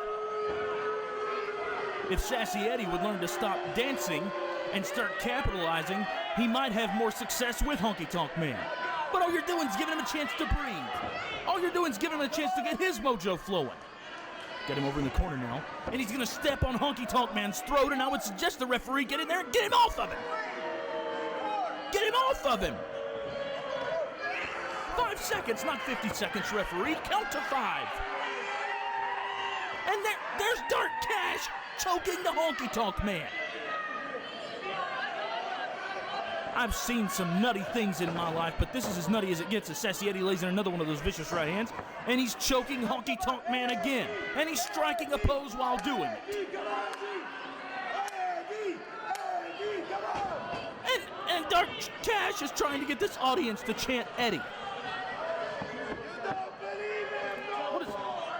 If Sassy Eddy would learn to stop dancing and start capitalizing, he might have more success with Honky Tonk Man. But all you're doing is giving him a chance to breathe. All you're doing is giving him a chance to get his mojo flowing. Get him over in the corner now, and he's gonna step on Honky Tonk Man's throat, and I would suggest the referee get in there and get him off of him. Get him off of him. 5 seconds, not 50 seconds, referee. Count to 5. And there's Dark Cash choking the Honky Tonk Man. I've seen some nutty things in my life, but this is as nutty as it gets as Sassy Eddy lays in another one of those vicious right hands, and he's choking Honky Tonk Man again, and he's striking a pose while doing it. And Dark Cash is trying to get this audience to chant Eddy.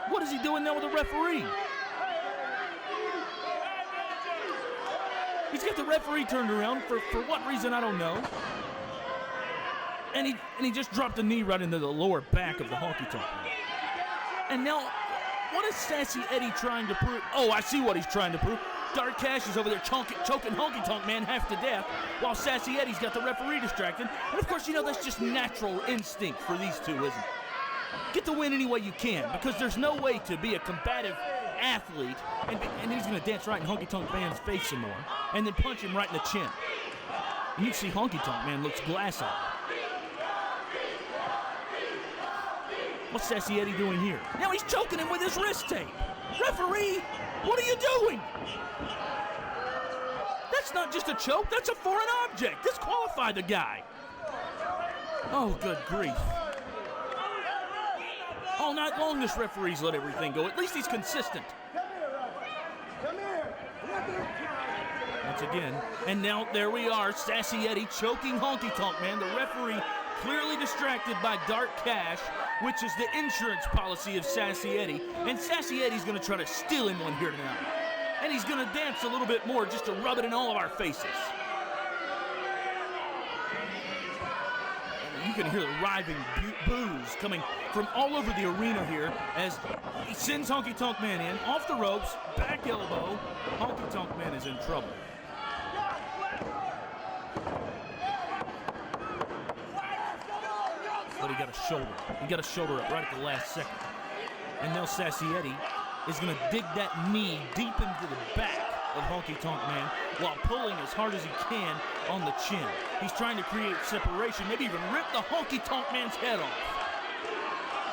What is he doing now with the referee? He's got the referee turned around for what reason, I don't know. And he just dropped a knee right into the lower back of the Honky Tonk Man. And now, what is Sassy Eddy trying to prove? Oh, I see what he's trying to prove. Dark Cash is over there choking Honky Tonk Man half to death, while Sassy Eddy's got the referee distracted. And of course, you know that's just natural instinct for these two, isn't it? Get the win any way you can, because there's no way to be a combative athlete, and he's going to dance right in Honky Tonk Man's face some more, and then punch him right in the chin. And you can see Honky Tonk Man looks glass-eyed. What's Sassy Eddy doing here? Now he's choking him with his wrist tape. Referee, what are you doing? That's not just a choke, that's a foreign object. Disqualify the guy. Oh, good grief. All night long, this referee's let everything go. At least he's consistent. Come here. Once again, and now there we are, Sassy Eddy choking Honky Tonk Man. The referee clearly distracted by Dark Cash, which is the insurance policy of Sassy Eddy. And Sassy Eddy's going to try to steal him one here tonight. And he's going to dance a little bit more just to rub it in all of our faces. You can hear the riving boos coming from all over the arena here as he sends Honky Tonk Man in, off the ropes, back elbow. Honky Tonk Man is in trouble. But he got a shoulder. He got a shoulder up right at the last second. And now Sassy Eddy is going to dig that knee deep into the back of Honky Tonk Man while pulling as hard as he can on the chin. He's trying to create separation, maybe even rip the Honky Tonk Man's head off.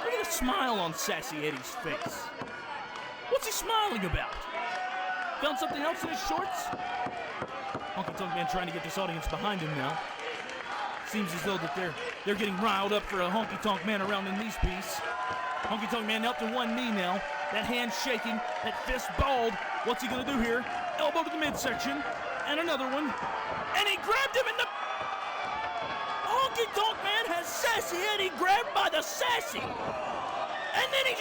Look at the smile on Sassy Eddy's face. What's he smiling about? Found something else in his shorts? Honky Tonk Man trying to get this audience behind him now. Seems as though that they're getting riled up for a Honky Tonk Man around the knees piece. Honky Tonk Man up to one knee now. That hand shaking, that fist balled. What's he gonna do here? Elbow to the midsection, and another one. And he grabbed him in the... Honky Tonk Man has Sassy Eddy grabbed by the sassy. And then he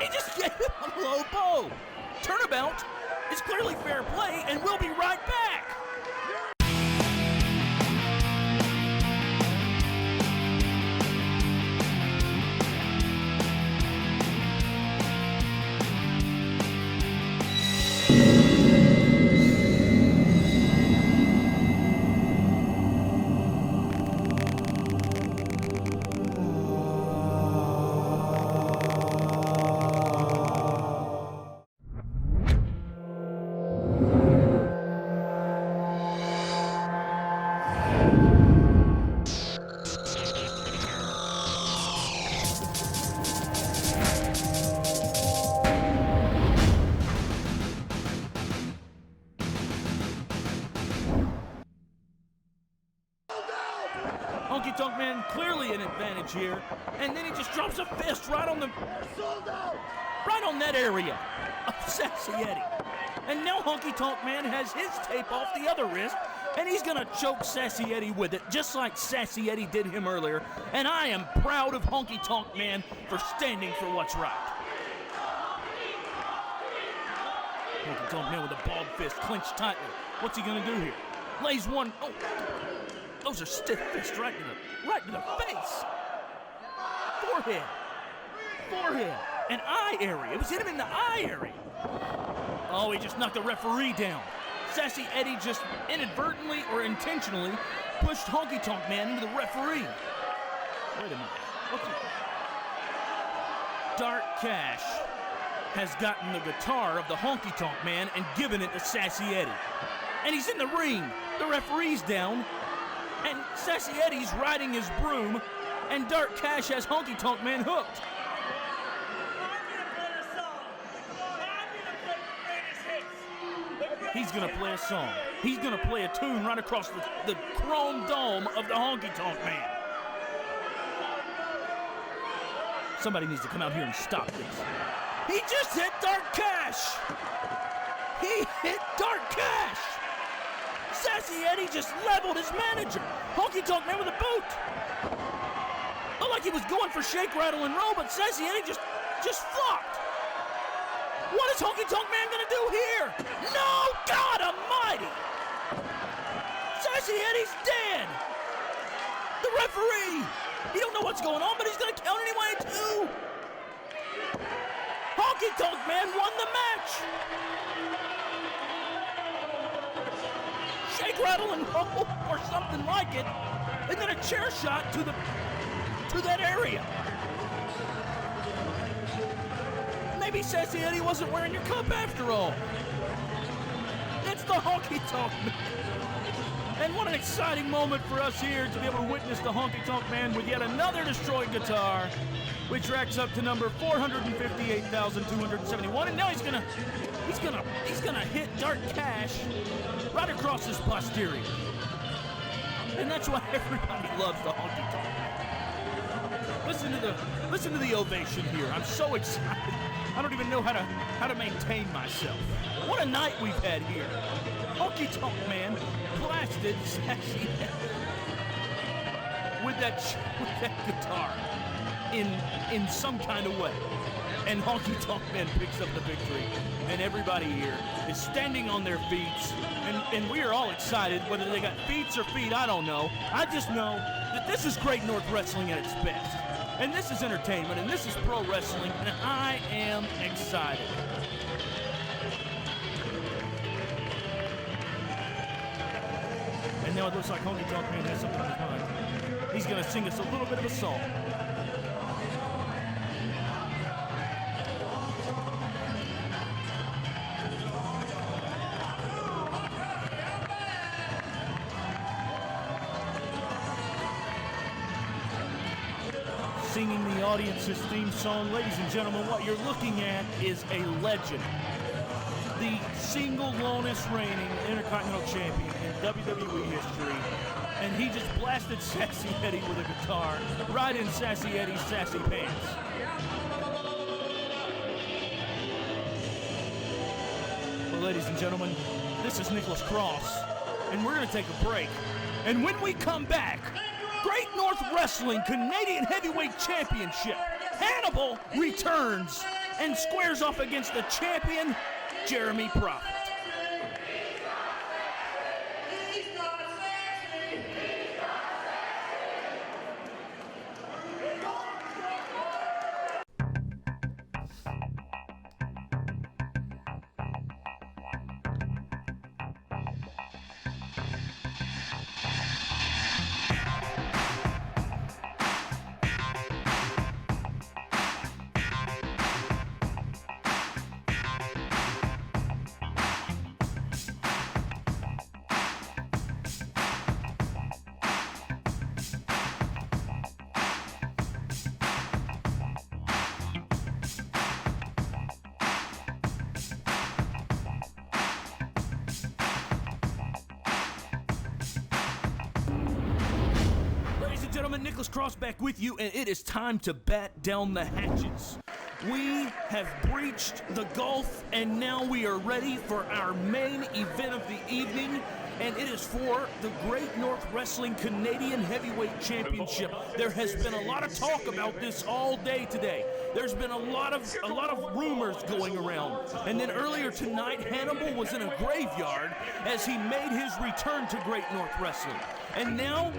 just gave him a low blow. Turnabout is clearly fair play, and we'll be right back. Honky Tonk Man clearly an advantage here, and then he just drops a fist right on that area of Sassy Eddy. And now Honky Tonk Man has his tape off the other wrist, And he's gonna choke Sassy Eddy with it, just like Sassy Eddy did him earlier. And I am proud of Honky Tonk Man for standing for what's right. Honky Tonk Man with a balled fist clenched tightly. What's he gonna do here? Lays one. Oh, those are stiff fists right to the face. Forehead, and eye area. It was hit him in the eye area. Oh, he just knocked the referee down. Sassy Eddy just inadvertently or intentionally pushed Honky Tonk Man into the referee. Wait a minute. Dark Cash has gotten the guitar of the Honky Tonk Man and given it to Sassy Eddy. And he's in the ring. The referee's down. And Sassy Eddy's riding his broom. And Dark Cash has Honky Tonk Man hooked. He's gonna play a song. He's gonna play a tune right across the chrome dome of the Honky Tonk Man. Somebody needs to come out here and stop this. He just hit Dark Cash! He hit Dark Cash! Sassy Eddy just leveled his manager. Honky Tonk Man with a boot. Looked like he was going for shake, rattle, and roll, but Sassy Eddy just flopped. What is Honky Tonk Man gonna do here? No, God Almighty! Sassy Eddy's dead. The referee, he don't know what's going on, but he's gonna count anyway too. Honky Tonk Man won the match. Shake, rattle, and roll, or something like it, and then a chair shot to that area. Maybe Sassy Eddy wasn't wearing your cup after all. It's the Honky Tonk Man. And what an exciting moment for us here to be able to witness the Honky Tonk Man with yet another destroyed guitar, which racks up to number 458,271. And now he's gonna hit Dark Cash right across his posterior. And that's why everybody loves the Honky Tonk Man. Listen to the ovation here. I'm so excited. I don't even know how to maintain myself. What a night we've had here. Honky Tonk Man blasted Sassy Eddy with that guitar in some kind of way. And Honky Tonk Man picks up the victory. And everybody here is standing on their feet. And we are all excited. Whether they got feet or feet, I don't know. I just know that this is Great North Wrestling at its best. And this is entertainment, and this is pro wrestling, and I am excited. And now it looks like Honky Tonk Man has something on his mind. He's going to sing us a little bit of a song. Singing the audience's theme song. Ladies and gentlemen, what you're looking at is a legend. The single longest reigning Intercontinental Champion in WWE history. And he just blasted Sassy Eddy with a guitar right in Sassy Eddy's sassy pants. Well, ladies and gentlemen, this is Nicholas Cross, and we're going to take a break. And when we come back, Great North Wrestling Canadian Heavyweight Championship. Hannibal returns and squares off against the champion, Jeremy Prophet. Gentlemen, Nicholas Cross back with you, and it is time to bat down the hatches. We have breached the gulf, and now we are ready for our main event of the evening. and it is for the Great North Wrestling Canadian Heavyweight Championship. There has been a lot of talk about this all day today. There's been a lot of rumors going around. And then earlier tonight, Hannibal was in a graveyard as he made his return to Great North Wrestling. And now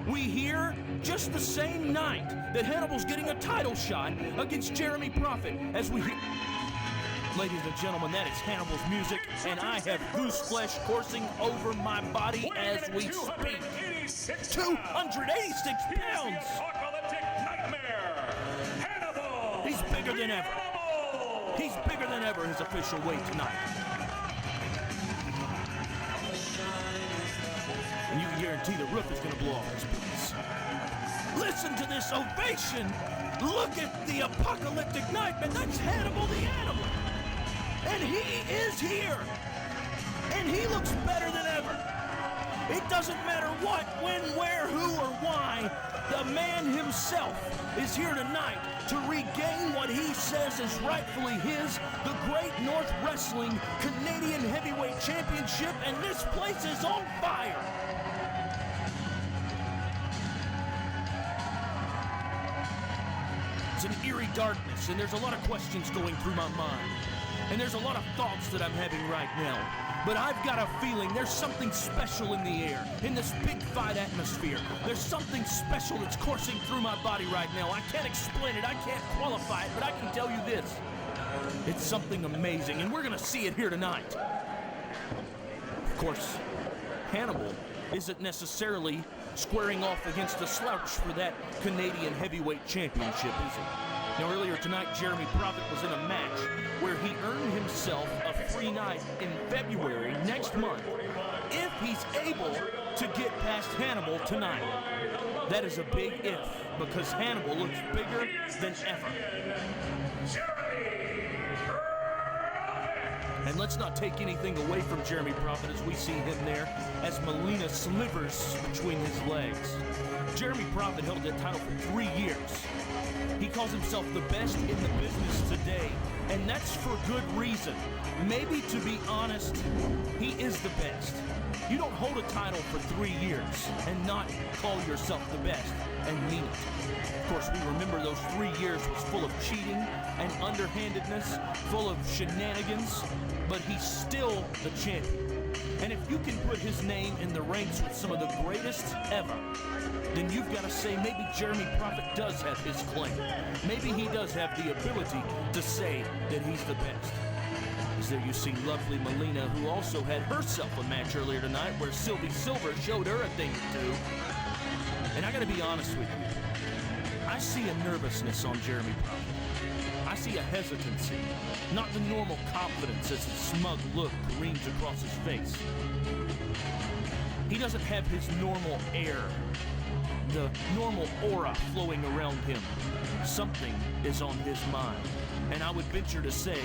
we hear just the same night that Hannibal's getting a title shot against Jeremy Prophet as we hear. Ladies and gentlemen, that is Hannibal's music, and I have goose flesh coursing over my body as we speak. 286 pounds! He's bigger than ever. He's bigger than ever, his official weight tonight. And you can guarantee the roof is going to blow off his boots. Listen to this ovation. Look at the apocalyptic nightmare. That's Hannibal the Animal. And he is here. And he looks better than ever. It doesn't matter what, when, where, who, or why. The man himself is here tonight to regain what he says is rightfully his, the Great North Wrestling Canadian Heavyweight Championship, and this place is on fire. It's an eerie darkness, and there's a lot of questions going through my mind. And there's a lot of thoughts that I'm having right now. But I've got a feeling there's something special in the air, in this big fight atmosphere. There's something special that's coursing through my body right now. I can't explain it, I can't qualify it, but I can tell you this. It's something amazing, and we're gonna see it here tonight. Of course, Hannibal isn't necessarily squaring off against a slouch for that Canadian Heavyweight Championship, is he? Now, earlier tonight, Jeremy Prophet was in a match where he earned himself a free night in February next month if he's able to get past Hannibal tonight. That is a big if, because Hannibal looks bigger than ever. And let's not take anything away from Jeremy Prophet as we see him there as Melina slivers between his legs. Jeremy Prophet held that title for 3 years. He calls himself the best in the business today, and that's for good reason. Maybe, to be honest, he is the best. You don't hold a title for 3 years and not call yourself the best and mean it. Of course, we remember those 3 years was full of cheating and underhandedness, full of shenanigans, but he's still the champion. And if you can put his name in the ranks with some of the greatest ever, then you've got to say maybe Jeremy Prophet does have his claim. Maybe he does have the ability to say that he's the best. As there you see lovely Melina, who also had herself a match earlier tonight where Silvie Silver showed her a thing or two. And I got to be honest with you, I see a nervousness on Jeremy Prophet. I see a hesitancy, not the normal confidence as a smug look careens across his face. He doesn't have his normal air, the normal aura flowing around him. Something is on his mind. And I would venture to say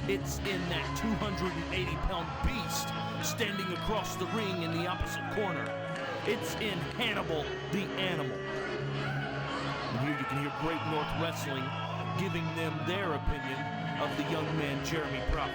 it's in that 280-pound beast standing across the ring in the opposite corner. It's in Hannibal the Animal. And here you can hear Great North Wrestling giving them their opinion of the young man Jeremy Prophet.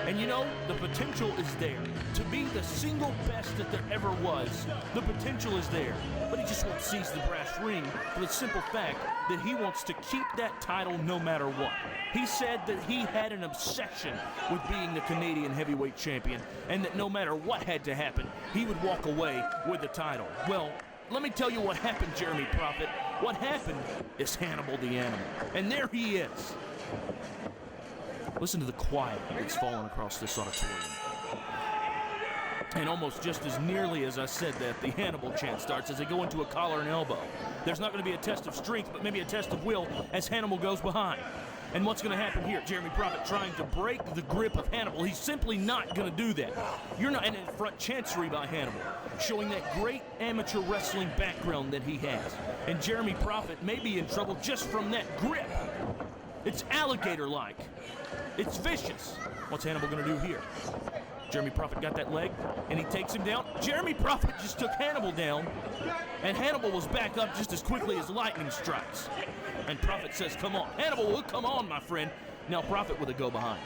And you know, the potential is there. To be the single best that there ever was, the potential is there. But he just won't seize the brass ring for the simple fact that he wants to keep that title no matter what. He said that he had an obsession with being the Canadian Heavyweight Champion, and that no matter what had to happen, he would walk away with the title. Well, let me tell you what happened, Jeremy Prophet. What happened is Hannibal the Animal. And there he is. Listen to the quiet that's fallen across this auditorium. And almost just as nearly as I said that, the Hannibal chant starts as they go into a collar and elbow. There's not going to be a test of strength, but maybe a test of will as Hannibal goes behind. And what's going to happen here? Jeremy Prophet trying to break the grip of Hannibal. He's simply not going to do that. You're not in front chancery by Hannibal, showing that great amateur wrestling background that he has. And Jeremy Prophet may be in trouble just from that grip. It's alligator-like. It's vicious. What's Hannibal going to do here? Jeremy Prophet got that leg, and he takes him down. Jeremy Prophet just took Hannibal down, and Hannibal was back up just as quickly as lightning strikes. And Prophet says, come on. Hannibal will come on, my friend. Now Prophet with a go behind.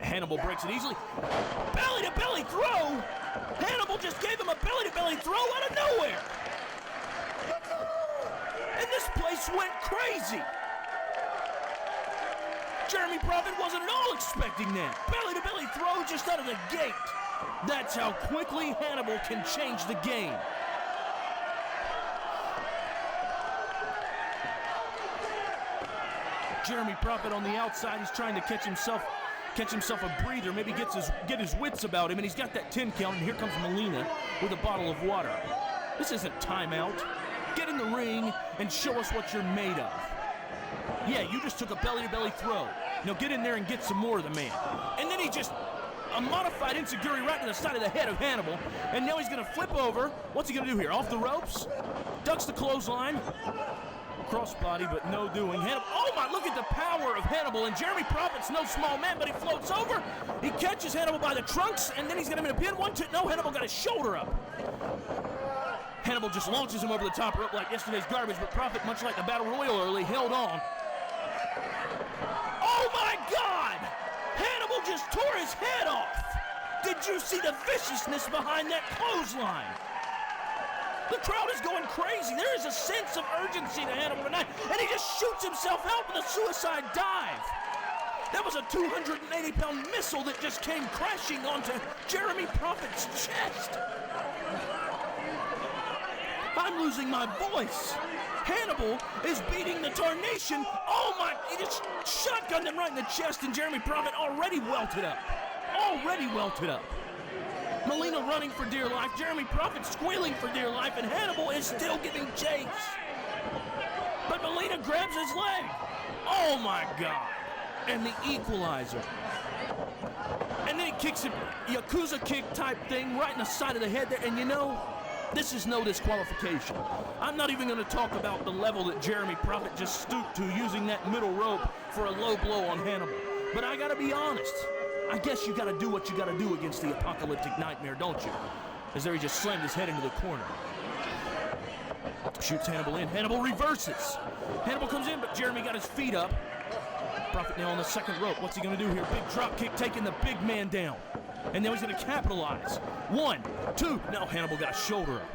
Hannibal breaks it easily. Belly-to-belly throw! Hannibal just gave him a belly-to-belly throw out of nowhere! And this place went crazy! Jeremy Prophet wasn't at all expecting that. Belly-to-belly throw just out of the gate. That's how quickly Hannibal can change the game. Jeremy Prophet on the outside, he's trying to catch himself a breather, maybe get his wits about him, and he's got that 10 count, and here comes Melina with a bottle of water. This isn't timeout. Get in the ring and show us what you're made of. Yeah, you just took a belly-to-belly throw. Now get in there and get some more of the man. And then he just, a modified enziguri right to the side of the head of Hannibal, and now he's gonna flip over. What's he gonna do here? Off the ropes? Ducks the clothesline. Crossbody, but no doing. Hannibal, oh my, look at the power of Hannibal, and Jeremy Prophet's no small man, but he floats over. He catches Hannibal by the trunks, and then he's got him in a pin. No, Hannibal got his shoulder up. Hannibal just launches him over the top rope like yesterday's garbage, but Prophet, much like the Battle Royal early, held on. Oh my God! Hannibal just tore his head off. Did you see the viciousness behind that clothesline? The crowd is going crazy. There is a sense of urgency to Hannibal tonight, and he just shoots himself out with a suicide dive. That was a 280-pound missile that just came crashing onto Jeremy Prophet's chest. I'm losing my voice. Hannibal is beating the tarnation. Oh my, he just shotgunned him right in the chest, and Jeremy Prophet already welted up. Melina running for dear life, Jeremy Prophet squealing for dear life, and Hannibal is still giving chase. But Melina grabs his leg. Oh my God. And the equalizer. And then he kicks him, Yakuza kick type thing right in the side of the head there, and you know, this is no disqualification. I'm not even going to talk about the level that Jeremy Prophet just stooped to using that middle rope for a low blow on Hannibal. But I got to be honest. I guess you got to do what you got to do against the apocalyptic nightmare, don't you? As there he just slammed his head into the corner. Shoots Hannibal in. Hannibal reverses. Hannibal comes in, but Jeremy got his feet up. Prophet now on the second rope. What's he going to do here? Big drop kick taking the big man down. And now he's going to capitalize. 1, 2. Now Hannibal got a shoulder up.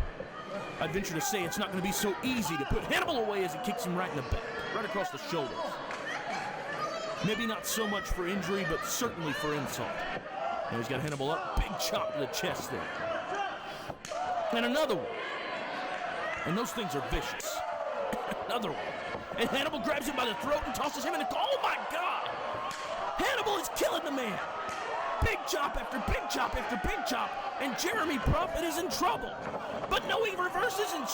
I'd venture to say it's not going to be so easy to put Hannibal away as he kicks him right in the back, right across the shoulders. Maybe not so much for injury, but certainly for insult. Now he's got Hannibal up. Big chop to the chest there. And another one. And those things are vicious. Another one. And Hannibal grabs him by the throat and tosses him in the... Oh my God! Hannibal is killing the man! Big chop after big chop after big chop, and Jeremy Prophet is in trouble. But no, he reverses and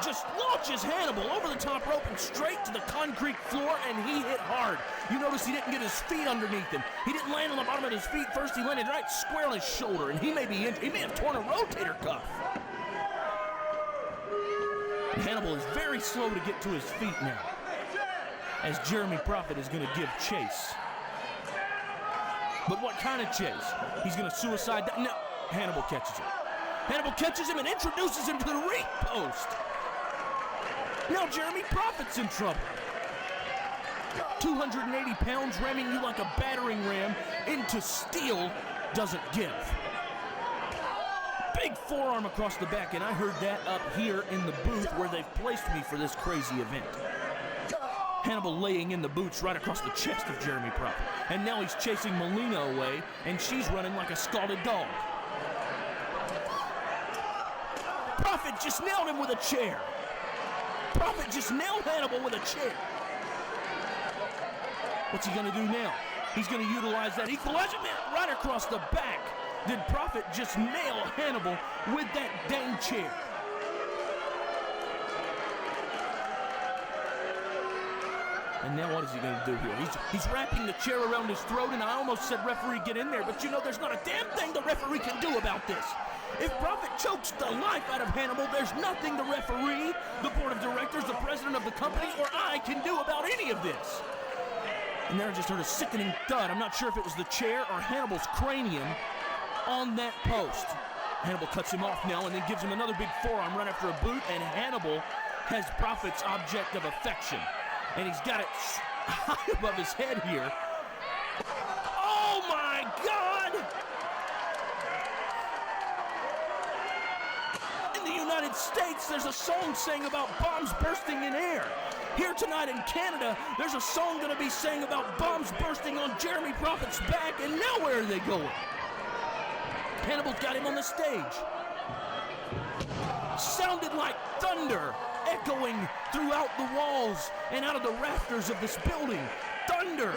just launches Hannibal over the top rope and straight to the concrete floor, and he hit hard. You notice he didn't get his feet underneath him. He didn't land on the bottom of his feet first. He landed right square on his shoulder, and he may be injured. He may have torn a rotator cuff. And Hannibal is very slow to get to his feet now, as Jeremy Prophet is going to give chase. But what kind of chase? He's going to suicide. No, Hannibal catches him. Hannibal catches him and introduces him to the ring post. Now Jeremy Prophet's in trouble. 280 pounds ramming you like a battering ram into steel doesn't give. Big forearm across the back, and I heard that up here in the booth where they've placed me for this crazy event. Hannibal laying in the boots right across the chest of Jeremy Prophet. And now he's chasing Melina away, and she's running like a scalded dog. Prophet just nailed him with a chair. Prophet just nailed Hannibal with a chair. What's he gonna do now? He's gonna utilize that equalizer right across the back. Did Prophet just nail Hannibal with that dang chair? And now what is he going to do here? He's wrapping the chair around his throat, and I almost said, referee, get in there. But you know, there's not a damn thing the referee can do about this. If Prophet chokes the life out of Hannibal, there's nothing the referee, the board of directors, the president of the company, or I can do about any of this. And then I just heard a sickening thud. I'm not sure if it was the chair or Hannibal's cranium on that post. Hannibal cuts him off now and then gives him another big forearm right after a boot, and Hannibal has Prophet's object of affection. And he's got it high above his head here. United States, there's a song sang about bombs bursting in air. Here tonight in Canada, there's a song going to be sang about bombs bursting on Jeremy Prophet's back, and now where are they going? Hannibal's got him on the stage. Sounded like thunder echoing throughout the walls and out of the rafters of this building. Thunder!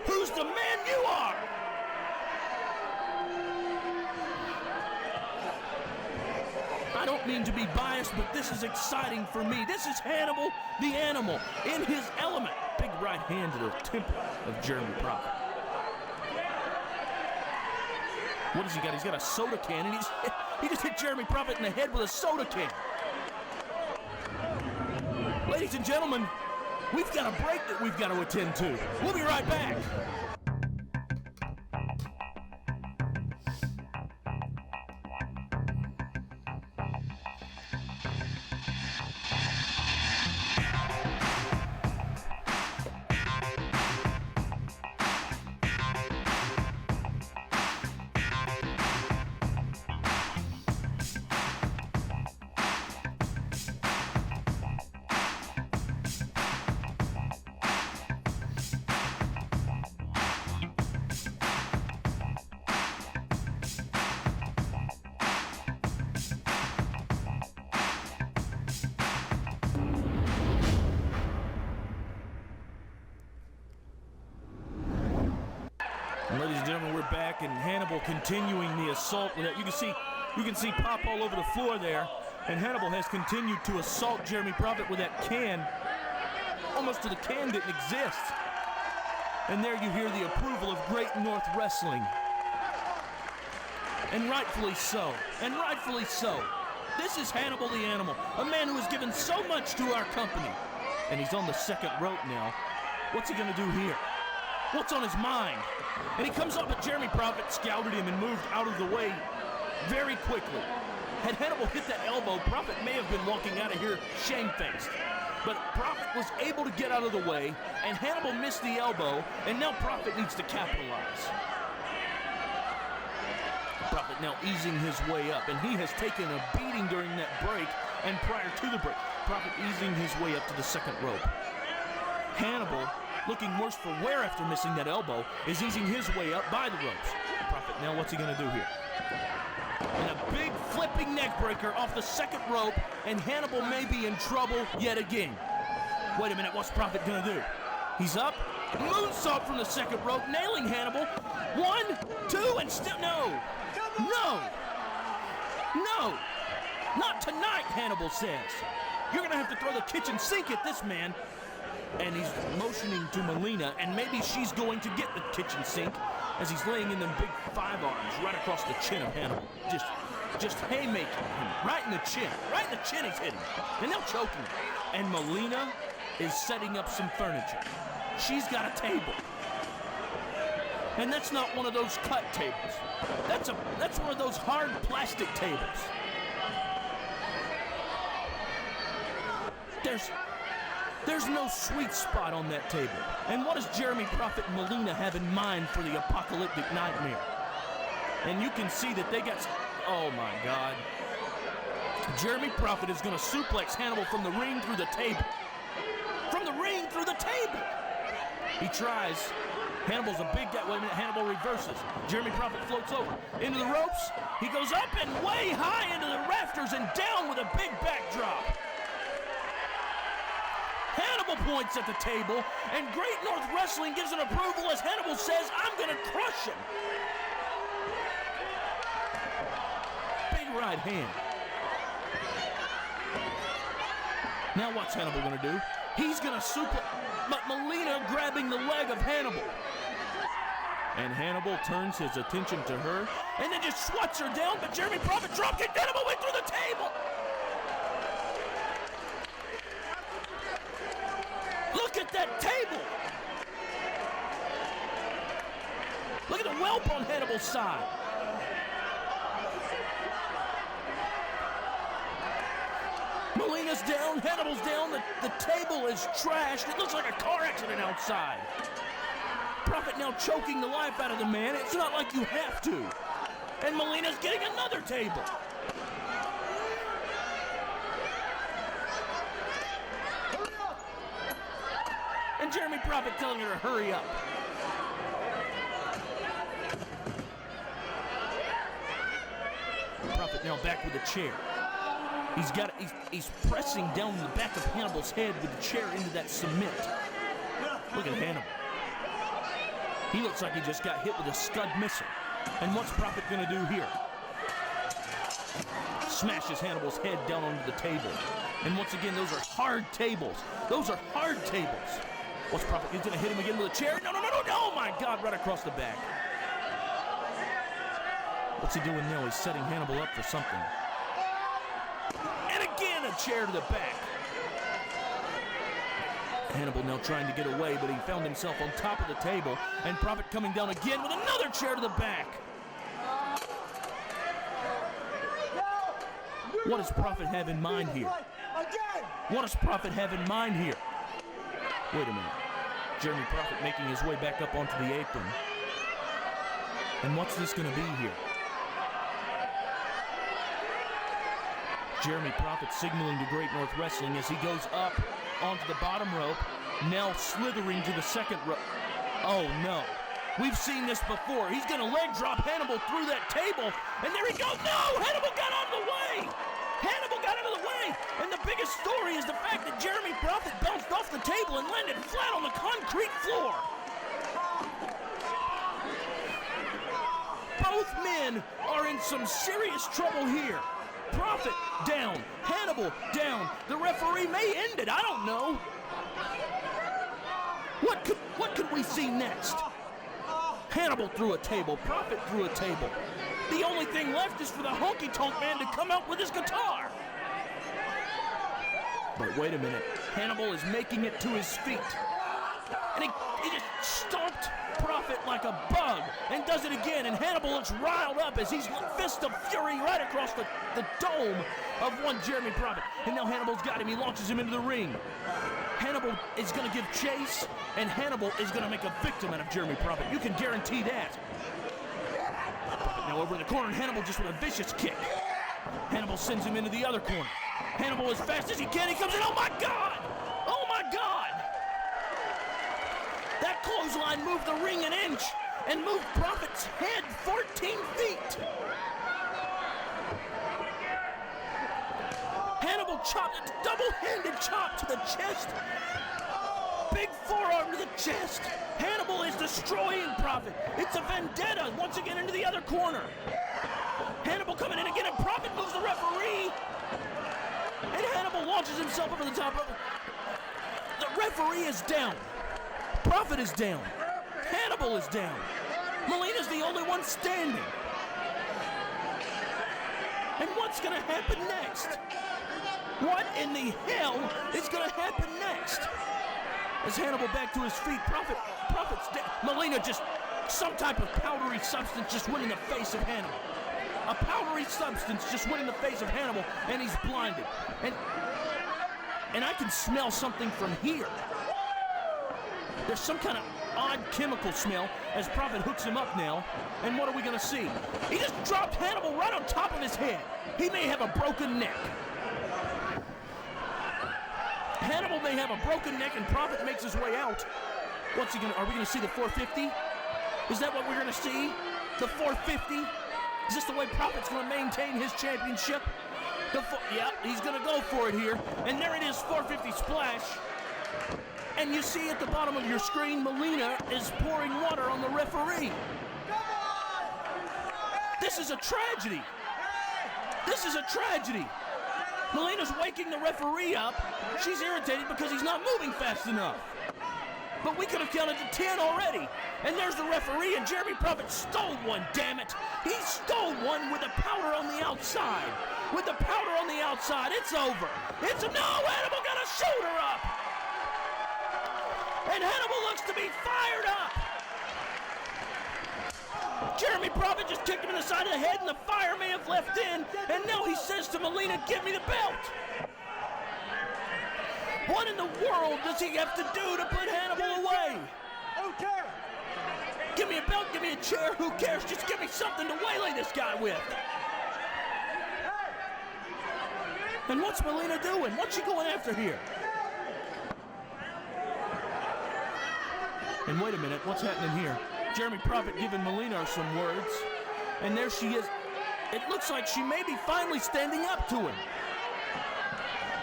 Who's the man you are? I don't mean to be biased, but this is exciting for me. This is Hannibal the Animal in his element. Big right hand to the temple of Jeremy Prophet. What has he got? He's got a soda can, and he just hit Jeremy Prophet in the head with a soda can. Ladies and gentlemen, we've got a break that we've got to attend to. We'll be right back. Ladies and gentlemen, we're back, and Hannibal continuing the assault. You can see pop all over the floor there, and Hannibal has continued to assault Jeremy Prophet with that can, almost to the can didn't exist. And there you hear the approval of Great North Wrestling. And rightfully so, and rightfully so. This is Hannibal the Animal, a man who has given so much to our company. And he's on the second rope now. What's he gonna do here? What's on his mind? And he comes up, but Jeremy Prophet scouted him and moved out of the way very quickly. Had Hannibal hit that elbow, Prophet may have been walking out of here shamefaced. But Prophet was able to get out of the way, and Hannibal missed the elbow, and now Prophet needs to capitalize. Prophet now easing his way up, and he has taken a beating during that break and prior to the break. Prophet easing his way up to the second rope. Hannibal, looking worse for wear after missing that elbow, is easing his way up by the ropes. Prophet, now what's he going to do here? And a big flipping neck breaker off the second rope, and Hannibal may be in trouble yet again. Wait a minute, what's Prophet going to do? He's up, moonsault from the second rope, nailing Hannibal. 1, 2, and still no. No. No. Not tonight, Hannibal says. You're going to have to throw the kitchen sink at this man. And he's motioning to Melina, and maybe she's going to get the kitchen sink as he's laying in them big 5 arms right across the chin of Hannibal. Just haymaking him right in the chin. Right in the chin he's hitting. And they'll choke him. And Melina is setting up some furniture. She's got a table. And that's not one of those cut tables. That's one of those hard plastic tables. There's no sweet spot on that table. And what does Jeremy Prophet and Melina have in mind for the apocalyptic nightmare? And you can see that they got... Oh, my God. Jeremy Prophet is going to suplex Hannibal from the ring through the table. From the ring through the table. He tries. Hannibal's a big guy. Wait a minute. Hannibal reverses. Jeremy Prophet floats over. Into the ropes. He goes up and way high into the rafters and down with a big backdrop. Hannibal points at the table, and Great North Wrestling gives an approval as Hannibal says, I'm going to crush him. Big right hand. Now what's Hannibal going to do? He's going to suplex, but Melina grabbing the leg of Hannibal. And Hannibal turns his attention to her, and then just swats her down, but Jeremy Prophet dropkicked Hannibal went through the table. Look at that table! Look at the whelp on Hannibal's side. Melina's down, Hannibal's down, the table is trashed. It looks like a car accident outside. Prophet now choking the life out of the man. It's not like you have to. And Melina's getting another table. and Jeremy Prophet telling her to hurry up. Prophet now back with a chair. He's pressing down the back of Hannibal's head with the chair into that cement. Look at Hannibal. He looks like he just got hit with a Scud missile. And what's Prophet gonna do here? Smashes Hannibal's head down onto the table. And once again, those are hard tables. Those are hard tables. What's Prophet? He's gonna hit him again with a chair. No, no, no, no, no! Oh my God, right across the back. What's he doing now? He's setting Hannibal up for something. And again, a chair to the back. Hannibal now trying to get away, but he found himself on top of the table, and Prophet coming down again with another chair to the back. What does Prophet have in mind here? What does Prophet have in mind here? Wait a minute. Jeremy Prophet making his way back up onto the apron. And what's this going to be here? Jeremy Prophet signaling to Great North Wrestling as he goes up onto the bottom rope, now slithering to the second rope. Oh no, we've seen this before. He's gonna leg drop Hannibal through that table, and there he goes. No, Hannibal got out of the way. Hannibal got out of the way, and the biggest story is the fact that Jeremy Prophet bounced off the table and landed flat on the concrete floor. Both men are in some serious trouble here. Prophet down, Hannibal down. The referee may end it, I don't know. What could we see next? Hannibal threw a table, Prophet threw a table. The only thing left is for the Honky Tonk Man to come out with his guitar. But wait a minute, Hannibal is making it to his feet. And he just stomped Prophet like a bug and does it again, and Hannibal looks riled up as he's fist of fury right across the dome of one Jeremy Prophet. And now Hannibal's got him, he launches him into the ring. Hannibal is going to give chase, and Hannibal is going to make a victim out of Jeremy Prophet. You can guarantee that. Prophet now over in the corner, and Hannibal just with a vicious kick. Hannibal sends him into the other corner. Hannibal as fast as he can, he comes in, oh my God! Oh my God! That clothesline moved the ring an inch and moved Prophet's head 14 feet. Hannibal chopped a double-handed chop to the chest. Big forearm to the chest. Hannibal is destroying Prophet. It's a vendetta once again into the other corner. Hannibal coming in again, and Prophet moves the referee. And Hannibal launches himself over the top rope. The referee is down. Prophet is down. Hannibal is down. Melina's the only one standing. And what's going to happen next? What in the hell is going to happen next? As Hannibal back to his feet, Prophet's dead. Melina just, some type of powdery substance just went in the face of Hannibal. A powdery substance just went in the face of Hannibal, and he's blinded. And I can smell something from here. There's some kind of odd chemical smell as Prophet hooks him up now. And what are we going to see? He just dropped Hannibal right on top of his head. He may have a broken neck. Hannibal may have a broken neck, and Prophet makes his way out. What's he going to, are we going to see the 450? Is that what we're going to see? The 450? Is this the way Prophet's going to maintain his championship? Yeah, he's going to go for it here. And there it is, 450 splash. And you see at the bottom of your screen, Melina is pouring water on the referee. This is a tragedy. This is a tragedy. Melina's waking the referee up. She's irritated because he's not moving fast enough. But we could have counted to 10 already. And there's the referee, and Jeremy Prophet stole one, damn it. He stole one with the powder on the outside. With the powder on the outside, it's over. It's no, Hannibal got a shoulder up. And Hannibal looks to be fired up. Jeremy Prophet just kicked him in the side of the head, and the fire may have left in, and now he says to Melina, give me the belt. What in the world does he have to do to put Hannibal away? Okay. Give me a belt, give me a chair, who cares? Just give me something to waylay this guy with. And what's Melina doing? What's she going after here? And wait a minute, what's happening here? Jeremy Prophet giving Melina some words. And there she is. It looks like she may be finally standing up to him.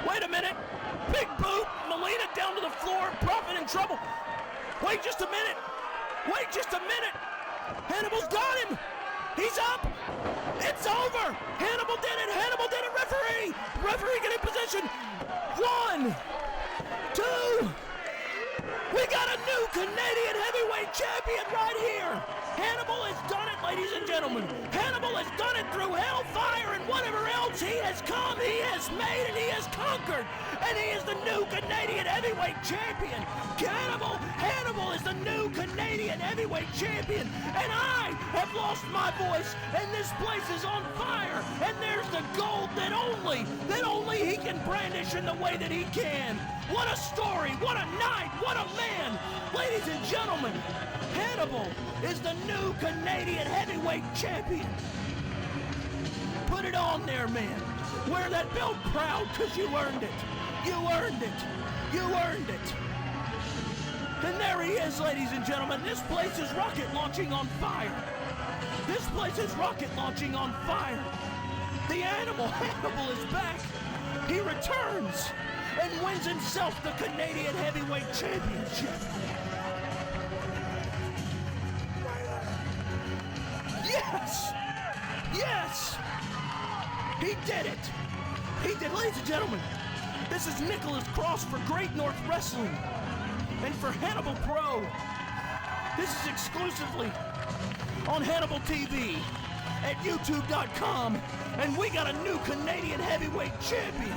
Wait a minute. Big boot. Melina down to the floor. Prophet in trouble. Wait just a minute. Wait just a minute. Hannibal's got him. He's up. It's over. Hannibal did it. Hannibal did it. Referee. Referee get in position. 1, 2. We got a new Canadian heavyweight champion right here. Hannibal has done it, ladies and gentlemen. Hannibal has done it through hellfire and whatever else he has come, he has made, and he has conquered. And he is the new Canadian heavyweight champion. Hannibal is the new Canadian heavyweight champion. And I have lost my voice, and this place is on fire. And there's the gold that only he can brandish in the way that he can. What a story, what a night, what a man. Ladies and gentlemen, Hannibal is the new Canadian heavyweight champion. Put it on there, man. Wear that belt proud, because you earned it. You earned it. You earned it. And there he is, ladies and gentlemen. This place is rocket launching on fire. This place is rocket launching on fire. The animal, Hannibal, is back. He returns and wins himself the Canadian Heavyweight Championship. Yes! Yes! He did it! He did, ladies and gentlemen. This is Nicholas Cross for Great North Wrestling. And for Hannibal Pro, this is exclusively on Hannibal TV at YouTube.com. And we got a new Canadian Heavyweight Champion.